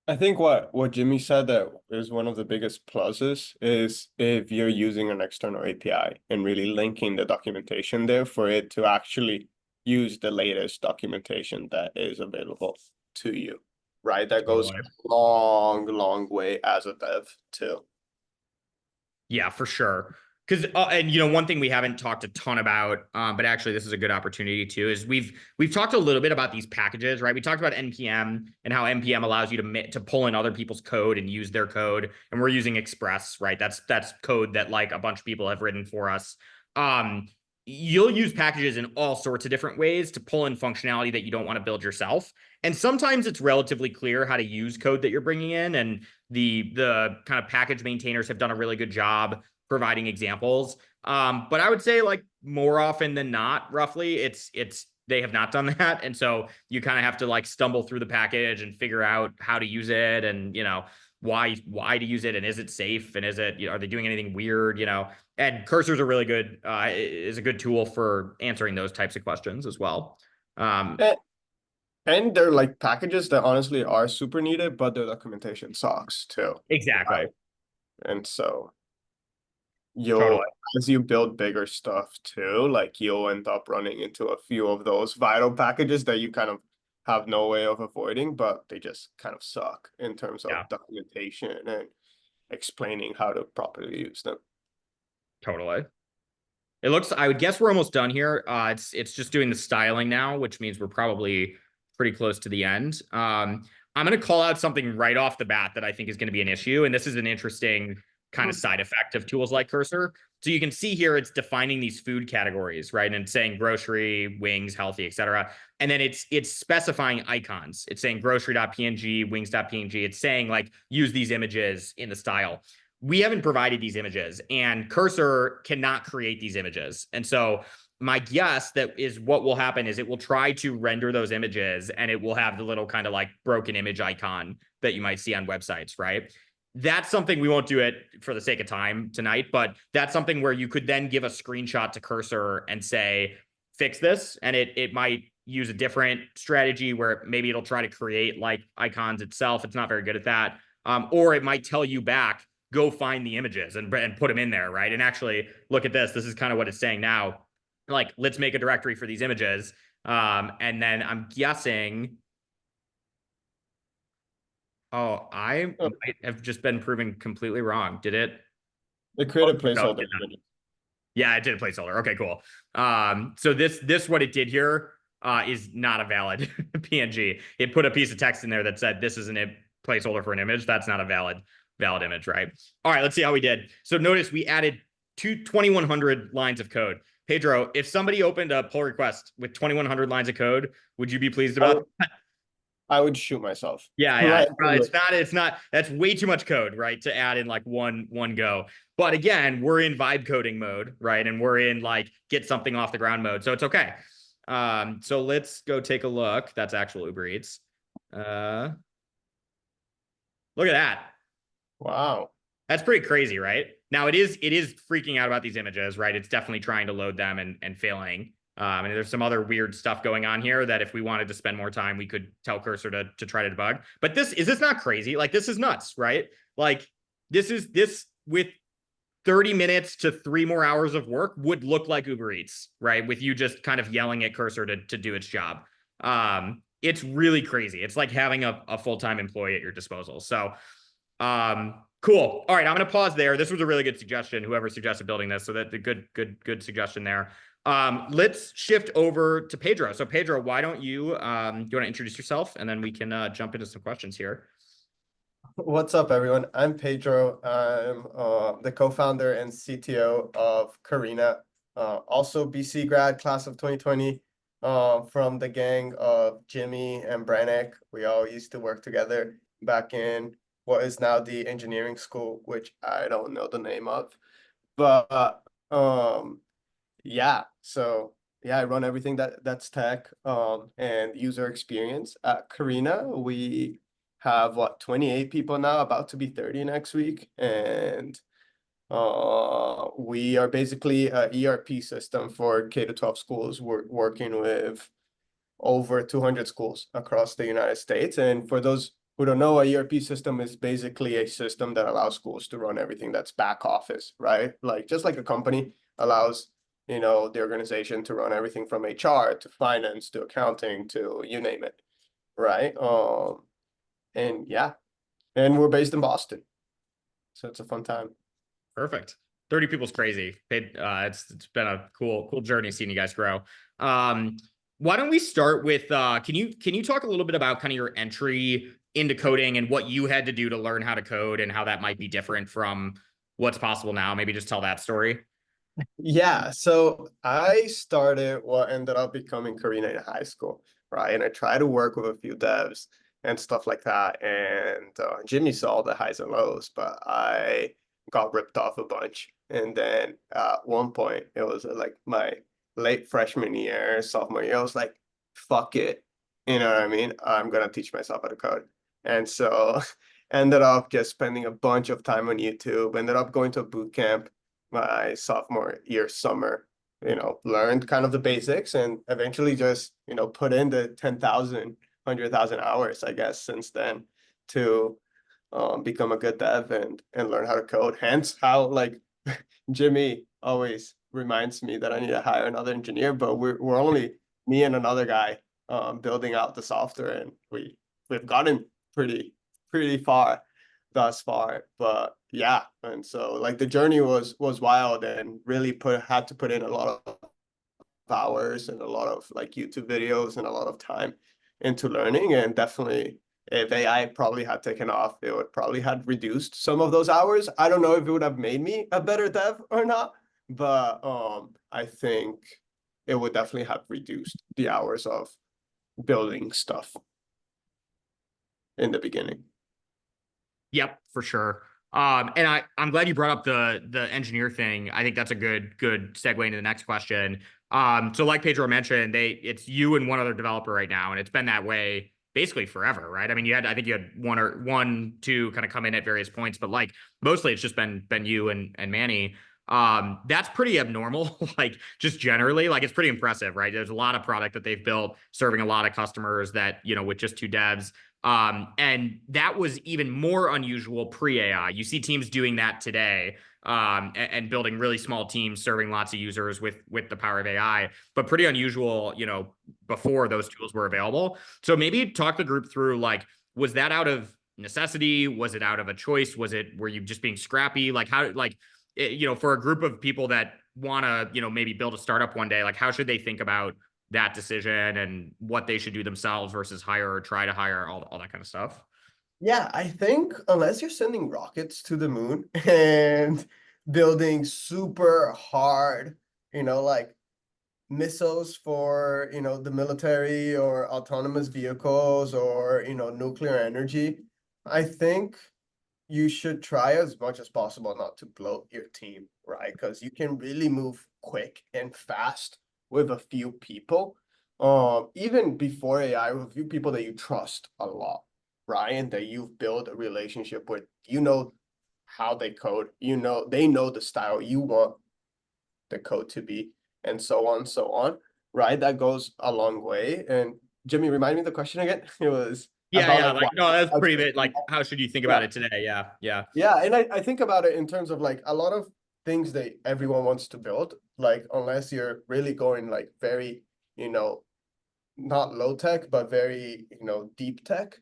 I think what Jimmy said that is one of the biggest pluses is if you're using an external API and really linking the documentation there for it to actually use the latest documentation that is available to you, right? That goes a long way as a dev too. Yeah, for sure. Because and you know, one thing we haven't talked a ton about, but actually this is a good opportunity too, is we've talked a little bit about these packages, right? We talked about NPM and how NPM allows you to pull in other people's code and use their code, and we're using Express, right? That's code that like a bunch of people have written for us. You'll use packages in all sorts of different ways to pull in functionality that you don't want to build yourself. And sometimes it's relatively clear how to use code that you're bringing in, and the kind of package maintainers have done a really good job providing examples. But I would say like more often than not, roughly, it's they have not done that. And so you kind of have to like stumble through the package and figure out how to use it, and, you know, why to use it, and is it safe, and is it, you know, are they doing anything weird, you know? And Cursor's a really good is a good tool for answering those types of questions as well. And they're like packages that honestly are super needed, but their documentation sucks too. Exactly. Right? And so totally. As you build bigger stuff too, like you'll end up running into a few of those vital packages that you kind of have no way of avoiding, but they just kind of suck in terms of documentation and explaining how to properly use them. Totally. It looks, I would guess we're almost done here. It's just doing the styling now, which means we're probably pretty close to the end. I'm going to call out something right off the bat that I think is going to be an issue. And this is an interesting kind of side effect of tools like Cursor. So you can see here, it's defining these food categories, right? And it's saying grocery, wings, healthy, etc. And then it's specifying icons. It's saying grocery.png, wings.png. It's saying like, use these images in the style. We haven't provided these images, and Cursor cannot create these images. And so my guess that is what will happen is it will try to render those images, and it will have the little kind of like broken image icon that you might see on websites, right? That's something we won't do it for the sake of time tonight, but that's something where you could then give a screenshot to Cursor and say, fix this. And it might use a different strategy where maybe it'll try to create like icons itself. It's not very good at that. Or it might tell you back, go find the images and put them in there, right? And actually look at this. This is kind of what it's saying now. Like, let's make a directory for these images. And then I'm guessing, I might have just been proven completely wrong. Did it? It created a placeholder. Yeah, it did a placeholder. Okay, cool. So this what it did here is not a valid PNG. It put a piece of text in there that said this is a placeholder for an image. That's not a valid image, right? All right, let's see how we did. So notice we added 2,100 lines of code. Pedro, if somebody opened a pull request with 2,100 lines of code, would you be pleased about that? I would shoot myself. Yeah, Right. it's not, that's way too much code, right? To add in like one go. But again, we're in vibe coding mode, right? And we're in like get something off the ground mode. So it's okay. So let's go take a look. That's actual Uber Eats. Look at that. Wow. That's pretty crazy, right? Now it is freaking out about these images, right? It's definitely trying to load them and failing. And there's some other weird stuff going on here that if we wanted to spend more time, we could tell Cursor to try to debug. But is this not crazy? Like, this is nuts, right? Like, this with 30 minutes to 3 more hours of work would look like Uber Eats, right? With you just kind of yelling at Cursor to do its job. It's really crazy. It's like having a full-time employee at your disposal. So, cool. All right, I'm going to pause there. This was a really good suggestion, whoever suggested building this. So that's a good suggestion there. Let's shift over to Pedro. So Pedro, why don't you, do you want to introduce yourself and then we can jump into some questions here. What's up, everyone? I'm Pedro. I'm the co-founder and CTO of Karina. Also BC grad, class of 2020, from the gang of Jimmy and Brannick. We all used to work together back in what is now the engineering school, which I don't know the name of. But yeah, so yeah, I run everything that's tech and user experience at Karina. We have 28 people now, about to be 30 next week, and we are basically a ERP system for K-12 schools. We're working with over 200 schools across the United States. And for those who don't know, a ERP system is basically a system that allows schools to run everything that's back office, right? Like just like a company allows, you know, the organization to run everything from HR to finance to accounting to you name it, right? And yeah, and we're based in Boston, so it's a fun time. Perfect. 30 people's crazy. It's been a cool journey seeing you guys grow. Why don't we start with can you talk a little bit about kind of your entry into coding and what you had to do to learn how to code and how that might be different from what's possible now? Maybe just tell that story. Yeah, so I started what ended up becoming Karina in high school, right? And I tried to work with a few devs and stuff like that. And Jimmy saw the highs and lows, but I got ripped off a bunch. And then at one point, it was like my late freshman year, sophomore year, I was like, fuck it. You know what I mean? I'm going to teach myself how to code. And so ended up just spending a bunch of time on YouTube, ended up going to a boot camp my sophomore year summer, you know, learned kind of the basics and eventually just, you know, put in the 10,000, 100,000 hours, I guess, since then to become a good dev and learn how to code. Hence how like Jimmy always reminds me that I need to hire another engineer, but we're only me and another guy building out the software, and we've gotten pretty far thus far. But yeah, and so like the journey was wild and really had to put in a lot of hours and a lot of like YouTube videos and a lot of time into learning. And definitely if AI probably had taken off, it would probably had reduced some of those hours. I don't know if it would have made me a better dev or not, but I think it would definitely have reduced the hours of building stuff in the beginning. Yep, for sure. And I'm glad you brought up the engineer thing. I think that's a good segue into the next question. So like Pedro mentioned, it's you and one other developer right now, and it's been that way basically forever, right? I mean, I think you had one, two kind of come in at various points, but like mostly it's just been you and Manny. That's pretty abnormal, like just generally, like it's pretty impressive, right? There's a lot of product that they've built serving a lot of customers that, you know, with just 2 devs. And that was even more unusual pre-AI. You see teams doing that today, and building really small teams serving lots of users with the power of AI, but pretty unusual, you know, before those tools were available. So maybe talk the group through, like, was that out of necessity? Was it out of a choice? Were you just being scrappy? Like how, like, you know, for a group of people that want to, you know, maybe build a startup one day, like how should they think about that decision and what they should do themselves versus hire or try to hire, all that kind of stuff? Yeah, I think unless you're sending rockets to the moon and building super hard, you know, like missiles for, you know, the military or autonomous vehicles or, you know, nuclear energy, I think you should try as much as possible not to bloat your team, right? Because you can really move quick and fast with a few people. Even before AI, with a few people that you trust a lot, right? And that you've built a relationship with, you know how they code, you know, they know the style you want the code to be, and so on, right? That goes a long way. And Jimmy, remind me the question again. It was about like, no, that's how pretty to- bit like, how should you think Yeah. about it today? Yeah. Yeah, and I think about it in terms of like a lot of things that everyone wants to build, like unless you're really going like very, you know, not low tech, but very, you know, deep tech.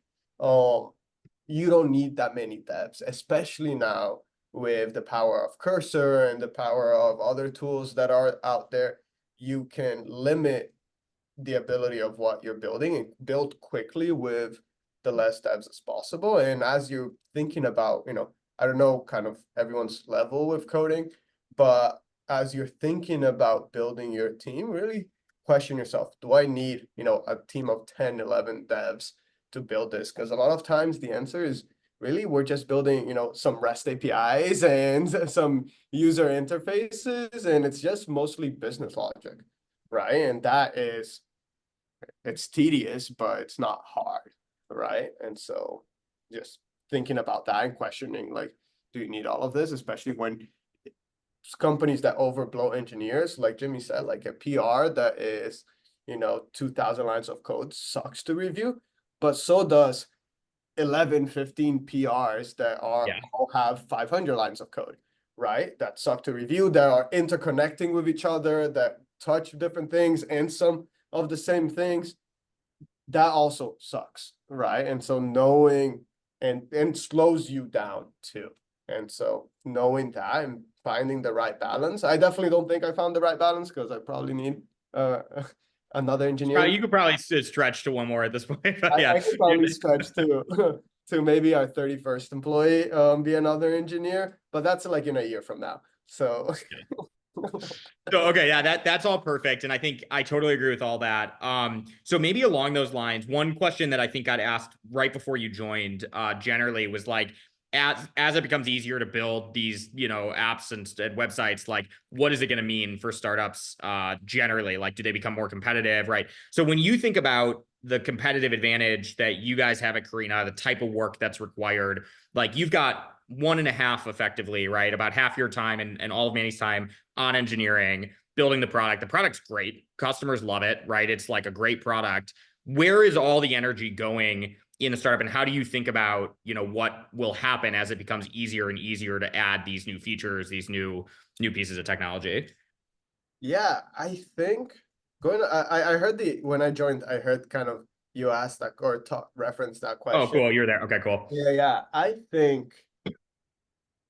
You don't need that many devs, especially now with the power of Cursor and the power of other tools that are out there. You can limit the ability of what you're building and build quickly with the less devs as possible. And as you're thinking about, you know, I don't know kind of everyone's level with coding, but as you're thinking about building your team, really question yourself, do I need, you know, a team of 10, 11 devs to build this? Because a lot of times the answer is really we're just building, you know, some REST APIs and some user interfaces, and it's just mostly business logic, right? And that is, it's tedious, but it's not hard, right? And so just thinking about that and questioning, like, do you need all of this? Especially when companies that overblow engineers, like Jimmy said, like a PR that is, you know, 2,000 lines of code sucks to review, but so does 11, 15 PRs that are all have 500 lines of code, right? That suck to review, that are interconnecting with each other, that touch different things and some of the same things. That also sucks, right? And so knowing and slows you down too. And so knowing that and finding the right balance. I definitely don't think I found the right balance because I probably need another engineer. You could probably stretch to one more at this point. But I could probably stretch to to maybe our 31st employee be another engineer, but that's like in a year from now. So So, okay, yeah, that's all perfect. And I think I totally agree with all that. So maybe along those lines, one question that I think got asked right before you joined, generally was like, as it becomes easier to build these, you know, apps and websites, like what is it going to mean for startups generally? Like, do they become more competitive, right? So when you think about the competitive advantage that you guys have at Carina, the type of work that's required, like you've got 1.5 effectively, right? About half your time and all of Manny's time on engineering, building the product. The product's great. Customers love it, right? It's like a great product. Where is all the energy going in the startup, and how do you think about, you know, what will happen as it becomes easier and easier to add these new features, these new pieces of technology? Yeah, I think I heard when I joined, I heard kind of you asked that or reference that question. Oh, cool. You're there. Okay, cool. Yeah. I think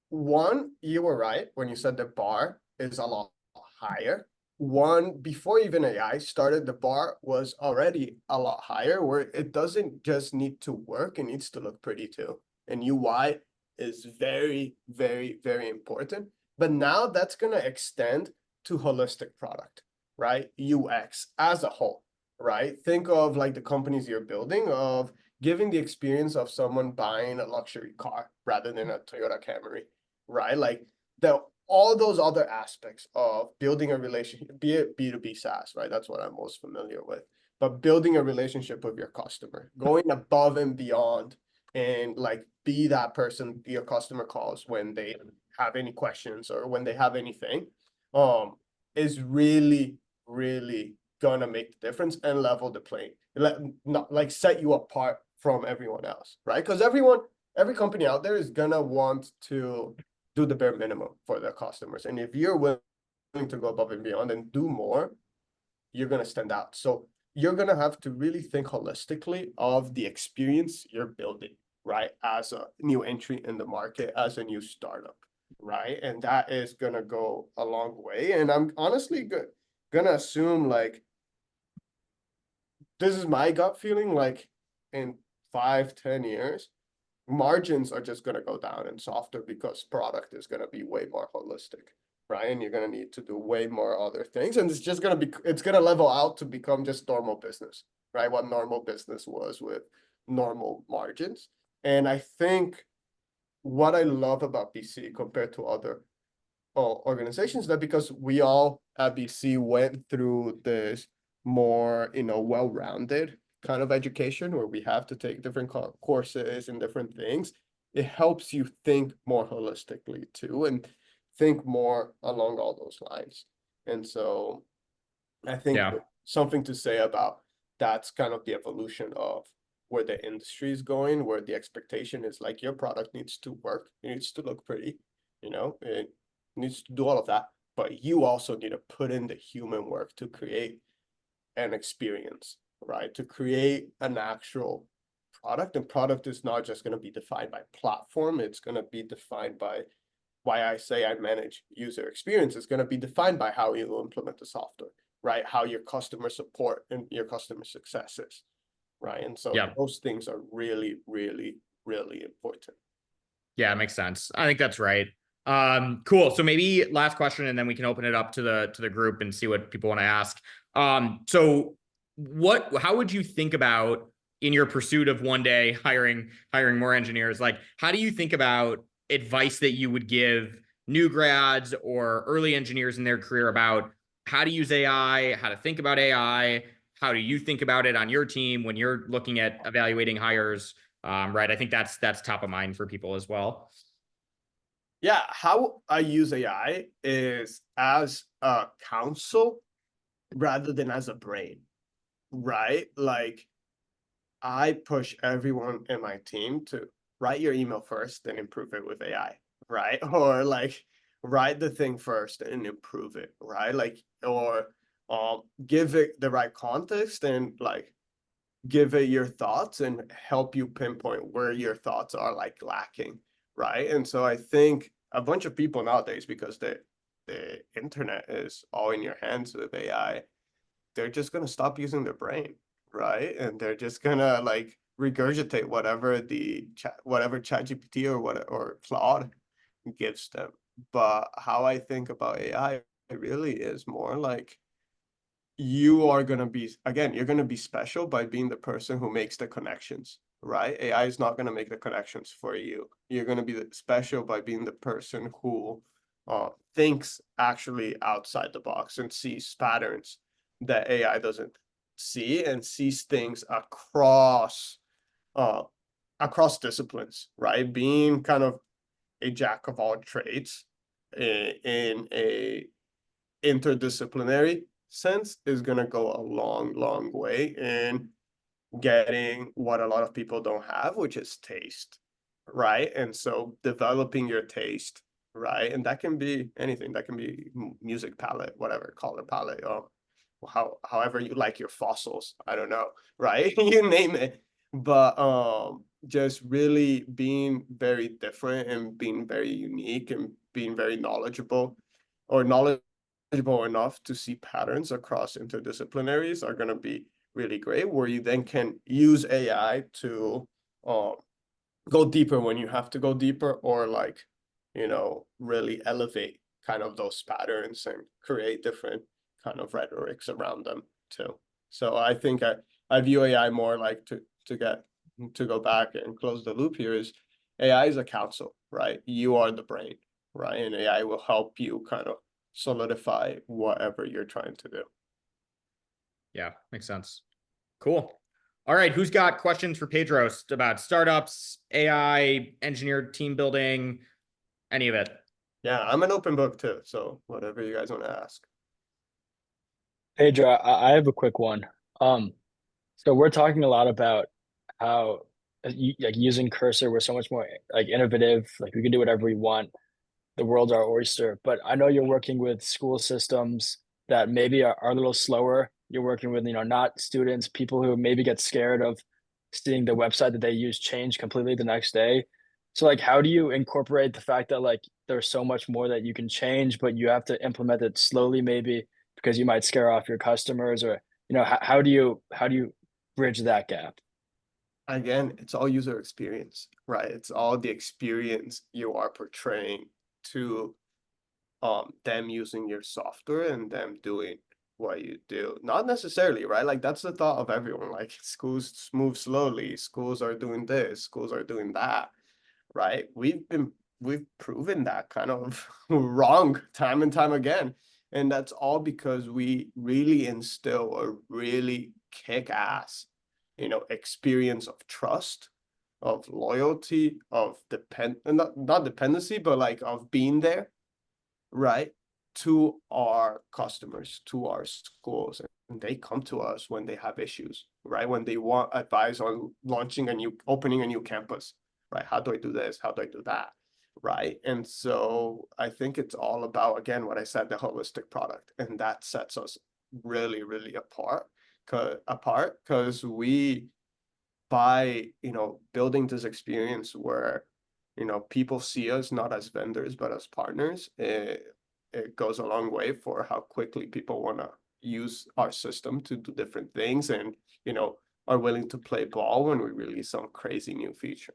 one, you were right when you said the bar is a lot higher. One, before even AI started, the bar was already a lot higher, where it doesn't just need to work, it needs to look pretty too. And UI is very, very, very important. But now that's gonna extend to holistic product, right? UX as a whole, right? Think of like the companies you're building, of giving the experience of someone buying a luxury car rather than a Toyota Camry, right? Like all those other aspects of building a relationship, be it B2B SaaS, right? That's what I'm most familiar with. But building a relationship with your customer, going above and beyond, and like be that person your customer calls when they have any questions or when they have anything, is really, really gonna make the difference and level the playing, not like set you apart from everyone else, right? Because every company out there is gonna want to do the bare minimum for their customers. And if you're willing to go above and beyond and do more, you're going to stand out. So you're going to have to really think holistically of the experience you're building, right? As a new entry in the market, as a new startup, right? And that is going to go a long way. And I'm honestly going to assume like, this is my gut feeling, like in 5-10 years, margins are just going to go down and softer because product is going to be way more holistic, right? And you're gonna need to do way more other things, and it's gonna level out to become just normal business, right? What normal business was with normal margins. And I think what I love about BC compared to other organizations, that because we all at BC went through this more, well-rounded kind of education where we have to take different courses and different things, it helps you think more holistically too, and think more along all those lines. And so I think something to say about that's kind of the evolution of where the industry is going, where the expectation is like your product needs to work, it needs to look pretty, it needs to do all of that, but you also need to put in the human work to create an experience, right? To create an actual product. And product is not just going to be defined by platform, it's going to be defined by why I say I manage user experience. It's going to be defined by how you implement the software, right? How your customer support and your customer success is, right? And so those things are really, really, really important. Yeah, it makes sense. I think that's right. Cool. So maybe last question, and then we can open it up to the group and see what people want to ask. So how would you think about, in your pursuit of one day hiring more engineers, like how do you think about advice that you would give new grads or early engineers in their career about how to use AI, how to think about AI? How do you think about it on your team when you're looking at evaluating hires? Right. I think that's top of mind for people as well. Yeah, how I use AI is as a counsel rather than as a brain, right? Like I push everyone in my team to write your email first and improve it with AI, right? Or like write the thing first and improve it, right? Like, or give it the right context and like give it your thoughts and help you pinpoint where your thoughts are like lacking, right? And so I think a bunch of people nowadays, because the internet is all in your hands with AI, they're just gonna stop using their brain, right? And they're just gonna like regurgitate whatever ChatGPT or Claude gives them. But how I think about AI really is more like you're gonna be special by being the person who makes the connections, right? AI is not gonna make the connections for you. You're gonna be special by being the person who thinks actually outside the box and sees patterns that AI doesn't see, and sees things across disciplines, right? Being kind of a jack of all trades in a interdisciplinary sense is going to go a long way in getting what a lot of people don't have, which is taste, right? And so developing your taste, right? And that can be anything. That can be music palette, whatever, color palette, or however you like your fossils. I don't know, right? You name it. But just really being very different and being very unique and being very knowledgeable enough to see patterns across interdisciplinaries are going to be really great, where you then can use AI to go deeper when you have to go deeper, or like, really elevate kind of those patterns and create different kind of rhetorics around them too. So I think I view AI more like to go back and close the loop here is AI is a counsel, right? You are the brain, right? And AI will help you kind of solidify whatever you're trying to do. Yeah, makes sense. Cool. All right, who's got questions for Pedro about startups, AI, engineered team building, any of it? Yeah, I'm an open book too, so whatever you guys want to ask. Pedro, I have a quick one. So we're talking a lot about how like using Cursor, we're so much more like innovative, like we can do whatever we want. The world's our oyster. But I know you're working with school systems that maybe are a little slower. You're working with, not students, people who maybe get scared of seeing the website that they use change completely the next day. So like how do you incorporate the fact that like there's so much more that you can change, but you have to implement it slowly maybe because you might scare off your customers, or how do you bridge that gap? Again, it's all user experience, right? It's all the experience you are portraying to them using your software and them doing what you do. Not necessarily, right? Like that's the thought of everyone. Like schools move slowly, schools are doing this, schools are doing that, right? We've proven that kind of wrong time and time again. And that's all because we really instill a really kick-ass, experience of trust, of loyalty, of not dependency, but like of being there, right? To our customers, to our schools. And they come to us when they have issues, right? When they want advice on opening a new campus, right? How do I do this? How do I do that? Right. And so I think it's all about, again, what I said, the holistic product. And that sets us really, really apart because we, by, building this experience where, people see us not as vendors, but as partners, it goes a long way for how quickly people want to use our system to do different things and, are willing to play ball when we release some crazy new feature.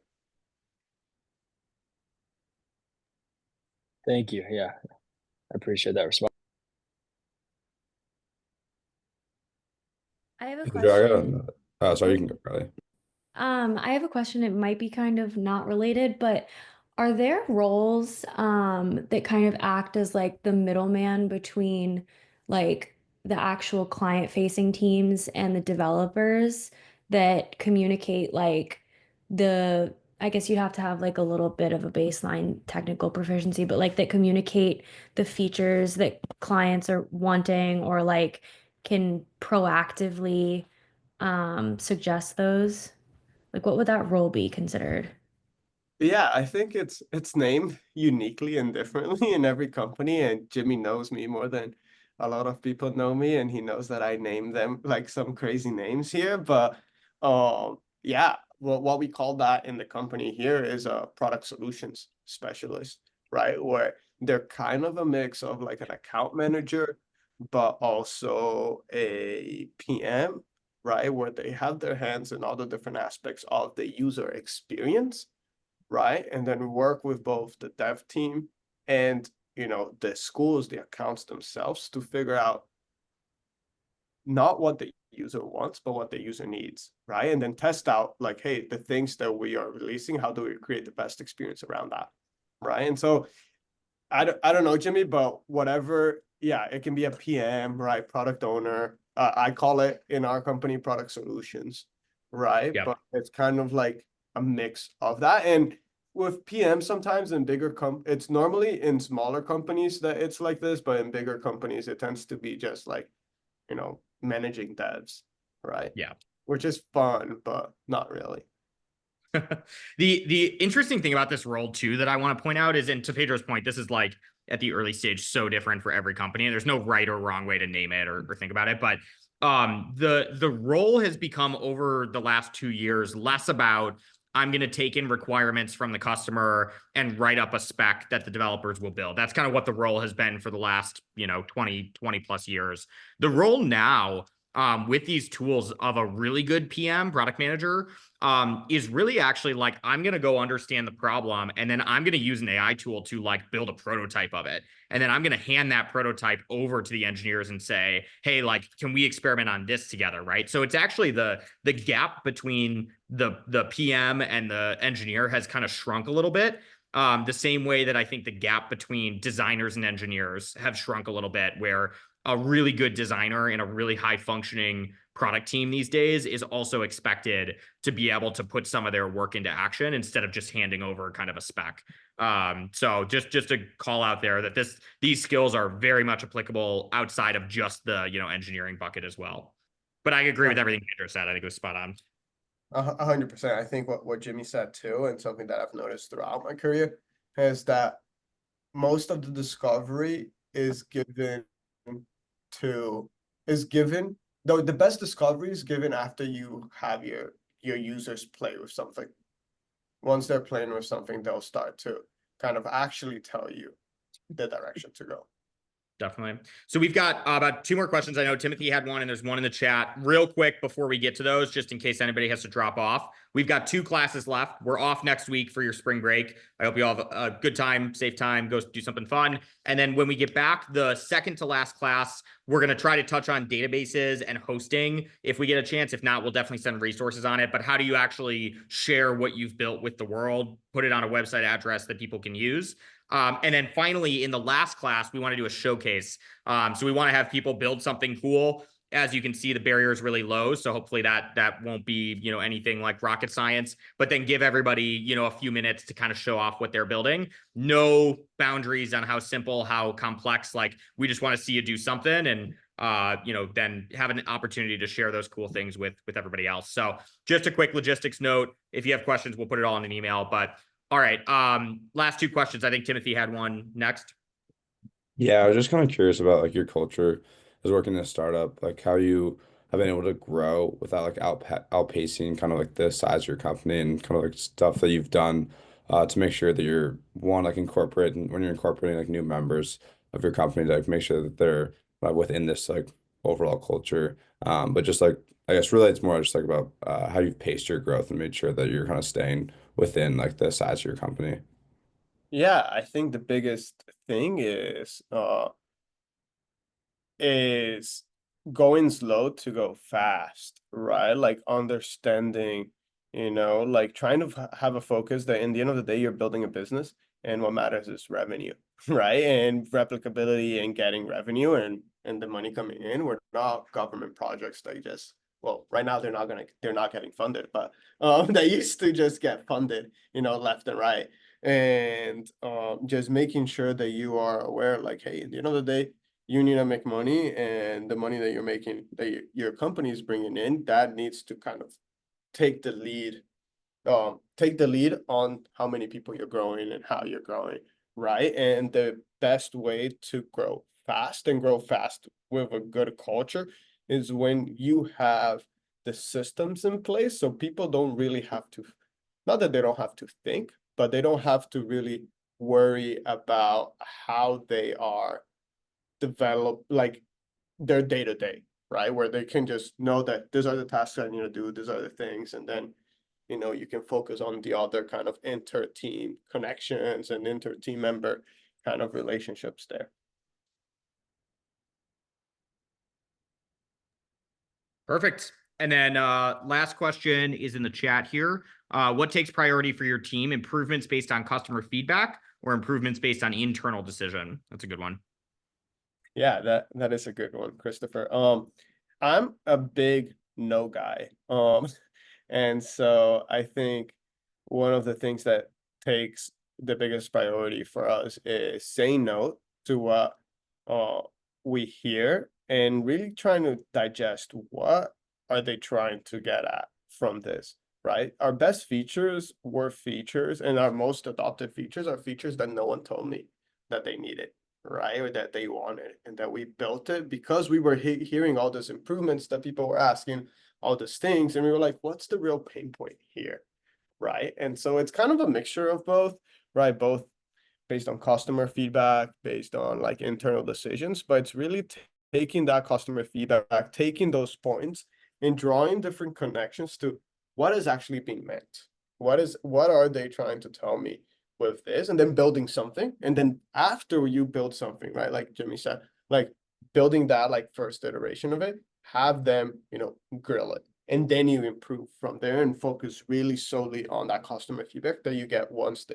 Thank you. Yeah, I appreciate that response. I have a Andrew, I got question. sorry, you can go, Riley. I have a question. It might be kind of not related, but are there roles that kind of act as like the middleman between like the actual client-facing teams and the developers that communicate like I guess you'd have to have like a little bit of a baseline technical proficiency, but like that communicate the features that clients are wanting or like can proactively suggest those? Like, what would that role be considered? Yeah, I think it's named uniquely and differently in every company, and Jimmy knows me more than a lot of people know me, and he knows that I name them like some crazy names here. But yeah, what we call that in the company here is a product solutions specialist, right? Where they're kind of a mix of like an account manager, but also a PM, right? Where they have their hands in all the different aspects of the user experience, right? And then we work with both the dev team and, the schools, the accounts themselves to figure out not what the user wants, but what the user needs, right? And then test out like, hey, the things that we are releasing, how do we create the best experience around that, right? And so I don't know, Jimmy, but whatever, yeah, it can be a PM, right? Product owner. I call it in our company product solutions, right? Yep. But it's kind of like a mix of that. And with PM, sometimes in bigger it's normally in smaller companies that it's like this, but in bigger companies, it tends to be just like, managing devs, right? Yeah. Which is fun, but not really. The interesting thing about this role too that I want to point out is, and to Pedro's point, this is like at the early stage so different for every company, and there's no right or wrong way to name it or think about it. But the role has become over the last 2 years less about I'm going to take in requirements from the customer and write up a spec that the developers will build. That's kind of what the role has been for the last 20 plus years. The role now, with these tools of a really good PM, product manager, is really actually like, I'm going to go understand the problem, and then I'm going to use an AI tool to like build a prototype of it. And then I'm going to hand that prototype over to the engineers and say, hey, like, can we experiment on this together, right? So it's actually the gap between the PM and the engineer has kind of shrunk a little bit. The same way that I think the gap between designers and engineers have shrunk a little bit, where a really good designer in a really high functioning product team these days is also expected to be able to put some of their work into action instead of just handing over kind of a spec. So just to call out there that these skills are very much applicable outside of just the engineering bucket as well. But I agree with everything Pedro said. I think it was spot on. 100%. I think what Jimmy said too, and something that I've noticed throughout my career, is that most of the discovery is given though the best discovery is given after you have your users play with something. Once they're playing with something, they'll start to kind of actually tell you the direction to go. Definitely. So we've got about 2 more questions. I know Timothy had one and there's one in the chat. Real quick before we get to those, just in case anybody has to drop off. We've got 2 classes left. We're off next week for your spring break. I hope you all have a good time, safe time, go do something fun. And then when we get back, the second to last class, we're going to try to touch on databases and hosting if we get a chance. If not, we'll definitely send resources on it. But how do you actually share what you've built with the world, put it on a website address that people can use? And then finally, in the last class, we want to do a showcase. So we want to have people build something cool. As you can see, the barrier is really low. So hopefully that won't be, anything like rocket science, but then give everybody, a few minutes to kind of show off what they're building. No boundaries on how simple, how complex, like we just want to see you do something and, then have an opportunity to share those cool things with everybody else. So just a quick logistics note. If you have questions, we'll put it all in an email, but all right. Last 2 questions. I think Timothy had one next. Yeah, I was just kind of curious about like your culture as working in a startup, like how you have been able to grow without like outpacing kind of like the size of your company and kind of like stuff that you've done to make sure that you're one like incorporating when you're incorporating like new members of your company to like make sure that they're within this like overall culture. But just like I guess really it's more just like about how you've paced your growth and made sure that you're kind of staying within like the size of your company. Yeah, I think the biggest thing is going slow to go fast, right? Like understanding, like trying to have a focus that in the end of the day, you're building a business and what matters is revenue, right? And replicability and getting revenue and the money coming in. We're not government projects that just, well, right now they're not getting funded, but they used to just get funded, left and right. And just making sure that you are aware, like, hey, at the end of the day, you need to make money, and the money that you're making, that your company is bringing in, that needs to kind of take the lead on how many people you're growing and how you're growing, right? And the best way to grow fast and grow fast with a good culture is when you have the systems in place, so people don't really have to, not that they don't have to think, but they don't have to really worry about how they are develop like their day-to-day, right? Where they can just know that these are the tasks I need to do, these are the things, and then you can focus on the other kind of inter-team connections and inter-team member kind of relationships there. Perfect. And then last question is in the chat here. What takes priority for your team? Improvements based on customer feedback or improvements based on internal decision? That's a good one. Yeah, that is a good one, Christopher. I'm a big no guy. And so I think one of the things that takes the biggest priority for us is saying no to what we hear and really trying to digest what are they trying to get at from this, right? Our best features were features, and our most adopted features are features that no one told me that they needed, right? Or that they wanted, and that we built it because we were hearing all those improvements that people were asking, all these things, and we were like, what's the real pain point here, right? And so it's kind of a mixture of both, right? Both based on customer feedback, based on like internal decisions, but it's really taking that customer feedback, taking those points and drawing different connections to what is actually being meant. What are they trying to tell me with this? And then building something. And then after you build something, right? Like Jimmy said, like building that like first iteration of it, have them, grill it. And then you improve from there and focus really solely on that customer feedback that you get once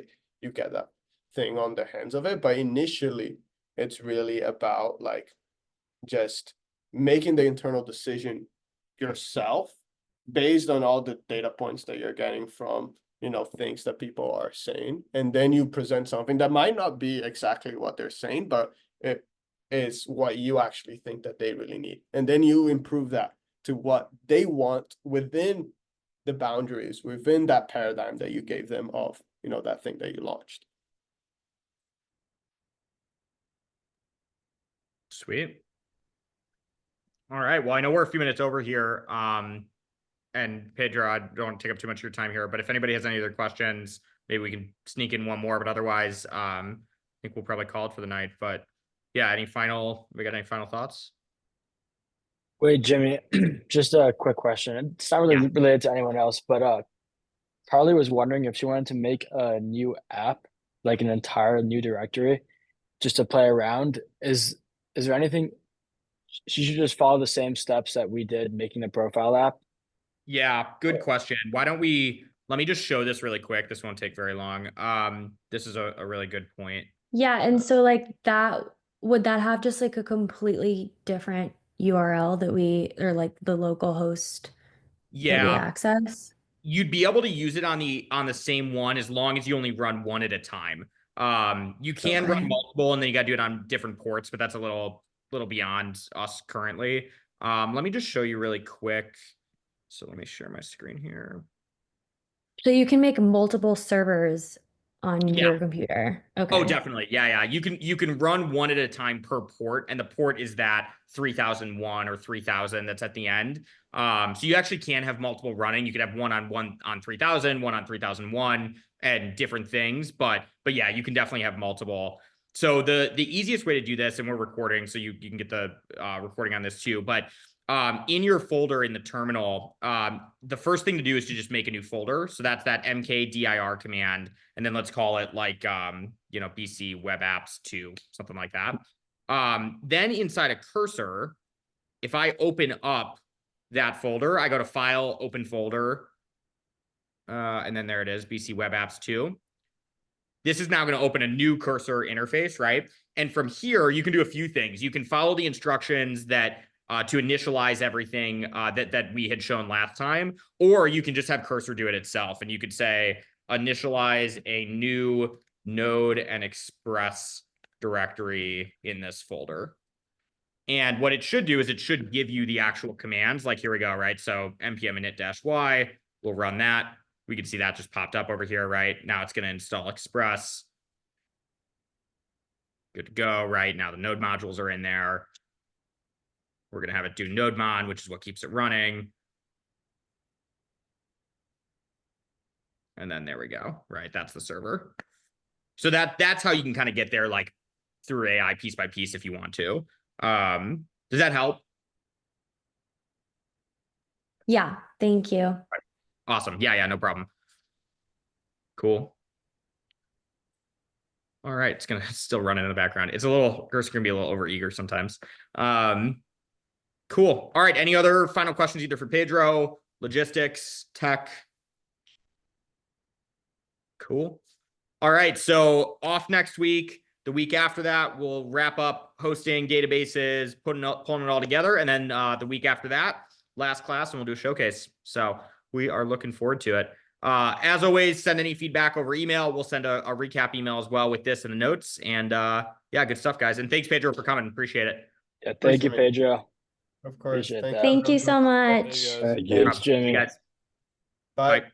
you get that thing on the hands of it. But initially, it's really about like just making the internal decision yourself based on all the data points that you're getting from things that people are saying, and then you present something that might not be exactly what they're saying, but it is what you actually think that they really need, and then you improve that to what they want within the boundaries, within that paradigm that you gave them of that thing that you launched. Sweet. All right. Well, I know we're a few minutes over here. And Pedro, I don't want to take up too much of your time here, but if anybody has any other questions, maybe we can sneak in one more, but otherwise, I think we'll probably call it for the night. But Yeah, we got any final thoughts? Wait, Jimmy, just a quick question. It's not really Yeah. related to anyone else, but Carly was wondering if she wanted to make a new app, like an entire new directory, just to play around. Is there anything she should just follow the same steps that we did making the profile app? Yeah, good question. Let me just show this really quick. This won't take very long. This is a really good point. Yeah, and so like that, would that have just like a completely different URL that or like the local host that we Yeah, access? you'd be able to use it on the same one as long as you only run one at a time. You can Okay. run multiple, and then you got to do it on different ports, but that's a little beyond us currently. Let me just show you really quick. So let me share my screen here. So you can make multiple servers on Yeah. your computer. Okay. Oh, definitely. Yeah. You can run one at a time per port, and the port is that 3001 or 3000 that's at the end. So you actually can have multiple running. You could have one on 3000, one on 3001, and different things. But yeah, you can definitely have multiple. So the easiest way to do this, and we're recording, so you can get the recording on this too. But in your folder in the terminal, the first thing to do is to just make a new folder. So that's that mkdir command. And then let's call it like, BC Web Apps 2, something like that. Then inside a Cursor, if I open up that folder, I go to File, Open Folder. And then there it is, BC Web Apps 2. This is now going to open a new Cursor interface, right? And from here, you can do a few things. You can follow the instructions that to initialize everything that we had shown last time, or you can just have Cursor do it itself. And you could say, initialize a new Node and Express directory in this folder. And what it should do is it should give you the actual commands. Like here we go, right? So npm init-y, we'll run that. We can see that just popped up over here, right? Now it's going to install Express. Good to go, right? Now the node modules are in there. We're going to have it do nodemon, which is what keeps it running. And then there we go, right? That's the server. So that's how you can kind of get there, like through AI piece by piece if you want to. Does that help? Yeah, thank you. Awesome. Yeah, no problem. Cool. All right, it's gonna still run in the background. It's a little, Cursor can be a little overeager sometimes. Cool. All right, any other final questions either for Pedro, logistics, tech? Cool. All right, so off next week. The week after that, we'll wrap up hosting databases, pulling it all together. And then the week after that, last class, and we'll do a showcase. So we are looking forward to it. As always, send any feedback over email. We'll send a recap email as well with this and the notes. And yeah, good stuff, guys. And thanks, Pedro, for coming. Appreciate it. Yeah, thank you, Pedro. Of course. Appreciate that. Thank you so much. Thank you. Thanks, Jimmy. Hey, guys. Bye. Bye.